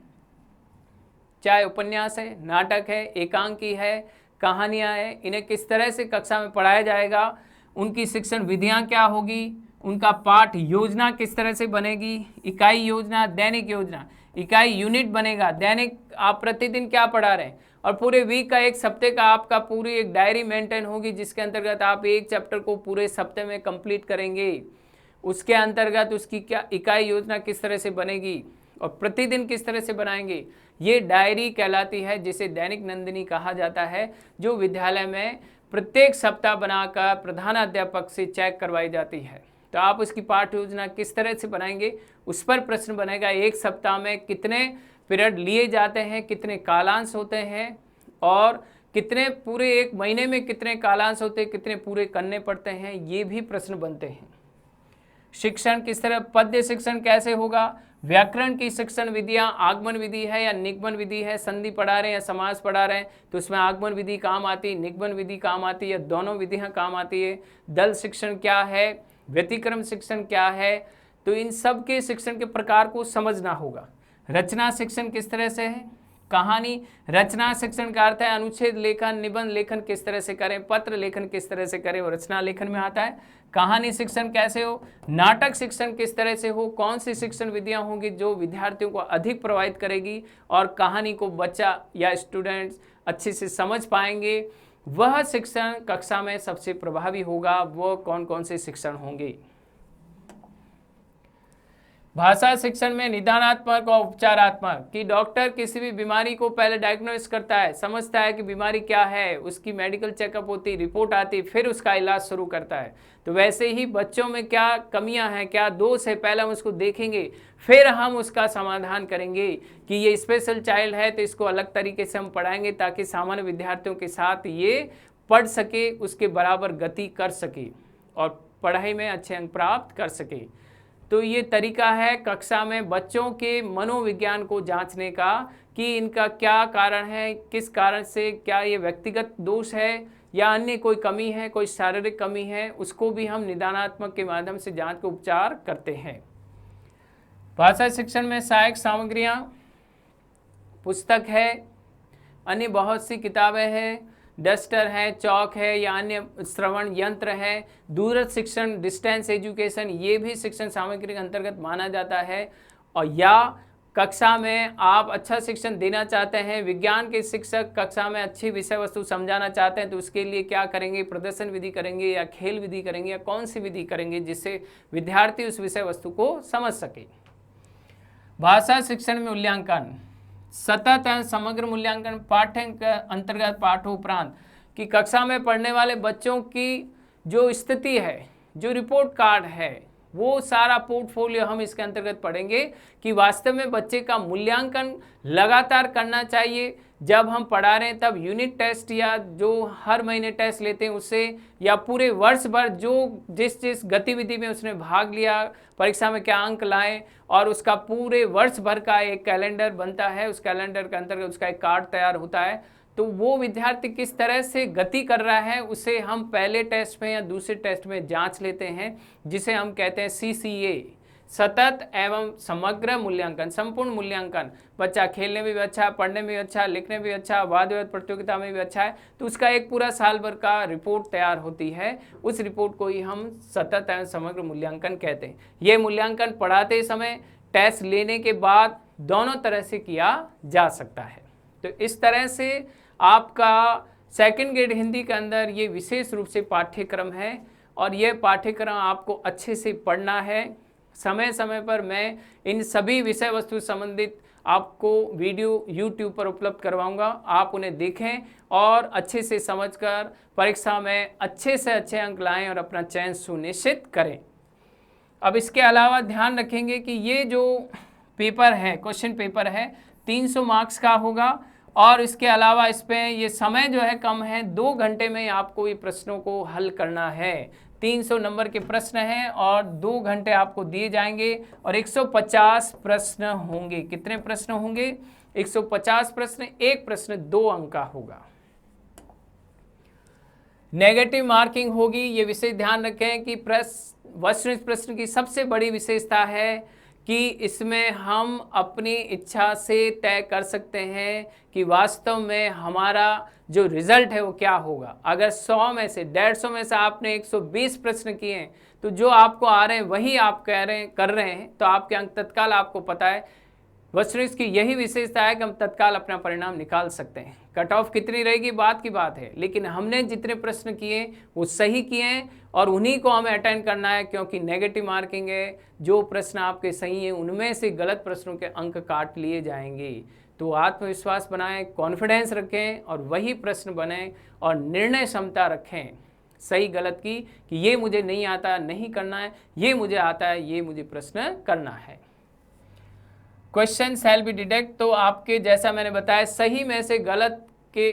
चाहे उपन्यास है, नाटक है, एकांकी है, कहानियां हैं, इन्हें किस तरह से कक्षा में पढ़ाया जाएगा, उनकी शिक्षण विधियां क्या होगी, उनका पाठ योजना किस तरह से बनेगी। इकाई योजना, दैनिक योजना, इकाई यूनिट बनेगा, दैनिक आप प्रतिदिन क्या पढ़ा रहे हैं, और पूरे वीक का, एक सप्ते का आपका पूरी एक डायरी मेंटेन होगी जिसके अंतर्गत आप एक चैप्टर को पूरे सप्ते में कंप्लीट करेंगे। उसके अंतर्गत उसकी क्या इकाई योजना किस तरह से बनेगी और प्रतिदिन किस तरह से बनाएंगे, ये डायरी कहलाती है, जिसे दैनिक नंदिनी कहा जाता है, जो विद्यालय में प्रत्येक सप्ताह बनाकर प्रधानाध्यापक से चेक करवाई जाती है। तो आप उसकी पाठ्य योजना किस तरह से बनाएंगे, उस पर प्रश्न बनेगा। एक सप्ताह में कितने पीरियड लिए जाते हैं, कितने कालांश होते हैं, और कितने पूरे एक महीने में कितने कालांश होते हैं, कितने पूरे करने पड़ते हैं, ये भी प्रश्न बनते हैं। शिक्षण किस तरह, पद्य शिक्षण कैसे होगा, व्याकरण की शिक्षण विधियां आगमन विधि है या निगमन विधि है, संधि पढ़ा रहे हैं या समास पढ़ा रहे हैं तो उसमें आगमन विधि काम आती है, निगमन विधि काम आती है, या दोनों विधियां काम आती है। दल शिक्षण क्या है, व्यतिक्रम शिक्षण क्या है, तो इन सब के शिक्षण के प्रकार को समझना होगा। रचना शिक्षण किस तरह से है, कहानी रचना शिक्षण का अर्थ है अनुच्छेद लेखन, निबंध लेखन किस तरह से करें, पत्र लेखन किस तरह से करें, वो रचना लेखन में आता है। कहानी शिक्षण कैसे हो, नाटक शिक्षण किस तरह से हो, कौन सी शिक्षण विधियां होंगी जो विद्यार्थियों को अधिक प्रभावित करेगी और कहानी को बच्चा या स्टूडेंट्स अच्छे से समझ पाएंगे, वह शिक्षण कक्षा में सबसे प्रभावी होगा। वो कौन कौन से शिक्षण होंगे। भाषा शिक्षण में निदानात्मक और उपचारात्मक, कि डॉक्टर किसी भी बीमारी को पहले डायग्नोस करता है, समझता है कि बीमारी क्या है, उसकी मेडिकल चेकअप होती, रिपोर्ट आती, फिर उसका इलाज शुरू करता है। तो वैसे ही बच्चों में क्या कमियां हैं, क्या दोष है, पहले हम उसको देखेंगे, फिर हम उसका समाधान करेंगे कि ये स्पेशल चाइल्ड है तो इसको अलग तरीके से हम पढ़ाएंगे ताकि सामान्य विद्यार्थियों के साथ ये पढ़ सके, उसके बराबर गति कर सके और पढ़ाई में अच्छे अंक प्राप्त कर सके। तो ये तरीका है कक्षा में बच्चों के मनोविज्ञान को जांचने का कि इनका क्या कारण है, किस कारण से, क्या ये व्यक्तिगत दोष है या अन्य कोई कमी है, कोई शारीरिक कमी है, उसको भी हम निदानात्मक के माध्यम से जांच के उपचार करते हैं। भाषा शिक्षण में सहायक सामग्रियां, पुस्तक है, अन्य बहुत सी किताबें हैं, डस्टर है, चौक है या अन्य श्रवण यंत्र है। दूरस्थ शिक्षण, डिस्टेंस एजुकेशन, ये भी शिक्षण सामग्री के अंतर्गत माना जाता है। और या कक्षा में आप अच्छा शिक्षण देना चाहते हैं, विज्ञान के शिक्षक कक्षा में अच्छी विषय वस्तु समझाना चाहते हैं, तो उसके लिए क्या करेंगे, प्रदर्शन विधि करेंगे या खेल विधि करेंगे या कौन सी विधि करेंगे जिससे विद्यार्थी उस विषय वस्तु को समझ सके। भाषा शिक्षण में मूल्यांकन, सतत एवं समग्र मूल्यांकन, पाठ्य के अंतर्गत पाठोपरांत, कि कक्षा में पढ़ने वाले बच्चों की जो स्थिति है, जो रिपोर्ट कार्ड है, वो सारा पोर्टफोलियो हम इसके अंतर्गत पढ़ेंगे कि वास्तव में बच्चे का मूल्यांकन लगातार करना चाहिए। जब हम पढ़ा रहे हैं तब यूनिट टेस्ट या जो हर महीने टेस्ट लेते हैं उससे, या पूरे वर्ष भर जो जिस गतिविधि में उसने भाग लिया, परीक्षा में क्या अंक लाए, और उसका पूरे वर्ष भर का एक कैलेंडर बनता है, उस कैलेंडर के अंतर्गत उसका एक कार्ड तैयार होता है। तो वो विद्यार्थी किस तरह से गति कर रहा है उसे हम पहले टेस्ट में या दूसरे टेस्ट में जांच लेते हैं, जिसे हम कहते हैं CCA, सतत एवं समग्र मूल्यांकन, संपूर्ण मूल्यांकन। बच्चा खेलने में भी अच्छा है, पढ़ने में भी अच्छा है, लिखने में भी अच्छा है, वाद विवाद प्रतियोगिता में भी अच्छा है, तो उसका एक पूरा साल भर का रिपोर्ट तैयार होती है। उस रिपोर्ट को ही हम सतत एवं समग्र मूल्यांकन कहते हैं। ये मूल्यांकन पढ़ाते समय, टेस्ट लेने के बाद दोनों तरह से किया जा सकता है। तो इस तरह से आपका सेकंड ग्रेड हिंदी के अंदर ये विशेष रूप से पाठ्यक्रम है, और ये पाठ्यक्रम आपको अच्छे से पढ़ना है। समय समय पर मैं इन सभी विषय वस्तु संबंधित आपको वीडियो YouTube पर उपलब्ध करवाऊंगा, आप उन्हें देखें और अच्छे से समझकर परीक्षा में अच्छे से अच्छे अंक लाएं और अपना चयन सुनिश्चित करें। अब इसके अलावा ध्यान रखेंगे कि ये जो पेपर है, क्वेश्चन पेपर है, 300 मार्क्स का होगा और इसके अलावा इस पे ये समय जो है कम है, 2 घंटे में आपको ये प्रश्नों को हल करना है। 300 नंबर के प्रश्न हैं और 2 घंटे आपको दिए जाएंगे और 150 प्रश्न होंगे। कितने प्रश्न होंगे? 150 प्रश्न, एक प्रश्न 2 अंक का होगा। नेगेटिव मार्किंग होगी, ये विशेष ध्यान रखें कि वस्तुनिष्ठ प्रश्न की सबसे बड़ी विशेषता है कि इसमें हम अपनी इच्छा से तय कर सकते हैं कि वास्तव में हमारा जो रिजल्ट है वो क्या होगा। अगर 100 में से 150 में से आपने 120 प्रश्न किए हैं तो जो आपको आ रहे हैं वही आप कर रहे हैं तो आपके अंक तत्काल आपको पता है। वस्तुनिष्ठ की यही विशेषता है कि हम तत्काल अपना परिणाम निकाल सकते हैं। कट ऑफ कितनी रहेगी बात की बात है, लेकिन हमने जितने प्रश्न किए वो सही किए हैं और उन्हीं को हमें अटेंड करना है, क्योंकि नेगेटिव मार्किंग है। जो प्रश्न आपके सही हैं उनमें से गलत प्रश्नों के अंक काट लिए जाएंगे। तो आत्मविश्वास बनाएं, कॉन्फिडेंस रखें और वही प्रश्न बने और निर्णय क्षमता रखें सही गलत की, कि ये मुझे नहीं आता, नहीं करना है, ये मुझे आता है, ये मुझे प्रश्न करना है। क्वेश्चन शैल बी डिडक्ट, तो आपके जैसा मैंने बताया सही में से गलत के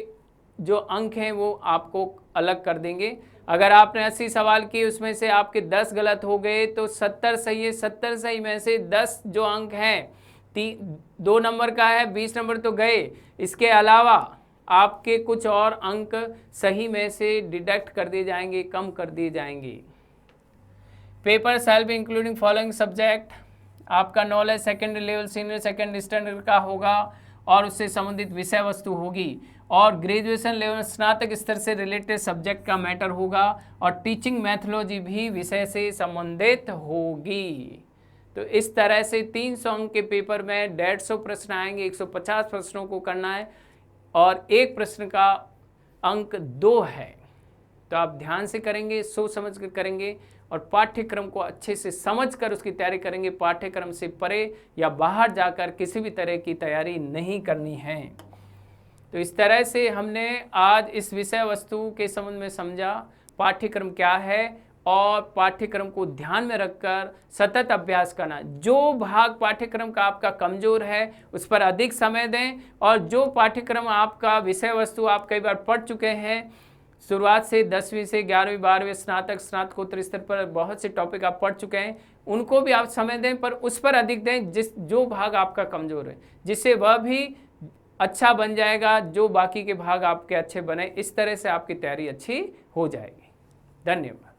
जो अंक हैं वो आपको अलग कर देंगे। अगर आपने 80 सवाल किए उसमें से आपके 10 गलत हो गए तो 70 सही है। 70 सही में से 10 जो अंक हैं 2 नंबर का है, 20 नंबर तो गए। इसके अलावा आपके कुछ और अंक सही में से डिडक्ट कर दिए जाएंगे, कम कर दिए जाएंगे। Paper shall be including following subject, आपका knowledge secondary level, senior second standard का होगा और उससे संबंधित विषय वस्तु होगी और ग्रेजुएशन लेवल स्नातक स्तर से रिलेटेड सब्जेक्ट का मैटर होगा और टीचिंग मैथोलॉजी भी विषय से संबंधित होगी। तो इस तरह से 300 अंक के पेपर में 150 प्रश्न आएंगे, 150 प्रश्नों को करना है और एक प्रश्न का अंक 2 है। तो आप ध्यान से करेंगे, सोच समझ कर करेंगे और पाठ्यक्रम को अच्छे से समझकर उसकी तैयारी करेंगे। पाठ्यक्रम से परे या बाहर जाकर किसी भी तरह की तैयारी नहीं करनी है। तो इस तरह से हमने आज इस विषय वस्तु के संबंध में समझा पाठ्यक्रम क्या है और पाठ्यक्रम को ध्यान में रखकर सतत अभ्यास करना। जो भाग पाठ्यक्रम का आपका कमज़ोर है उस पर अधिक समय दें और जो पाठ्यक्रम आपका विषय वस्तु आप कई बार पढ़ चुके हैं, शुरुआत से 10वीं से 11वीं 12वीं स्नातकोत्तर स्तर पर बहुत से टॉपिक आप पढ़ चुके हैं, उनको भी आप समय दें पर उस पर अधिक दें जो भाग आपका कमज़ोर है, जिससे वह भी अच्छा बन जाएगा, जो बाकी के भाग आपके अच्छे बने। इस तरह से आपकी तैयारी अच्छी हो जाएगी। धन्यवाद।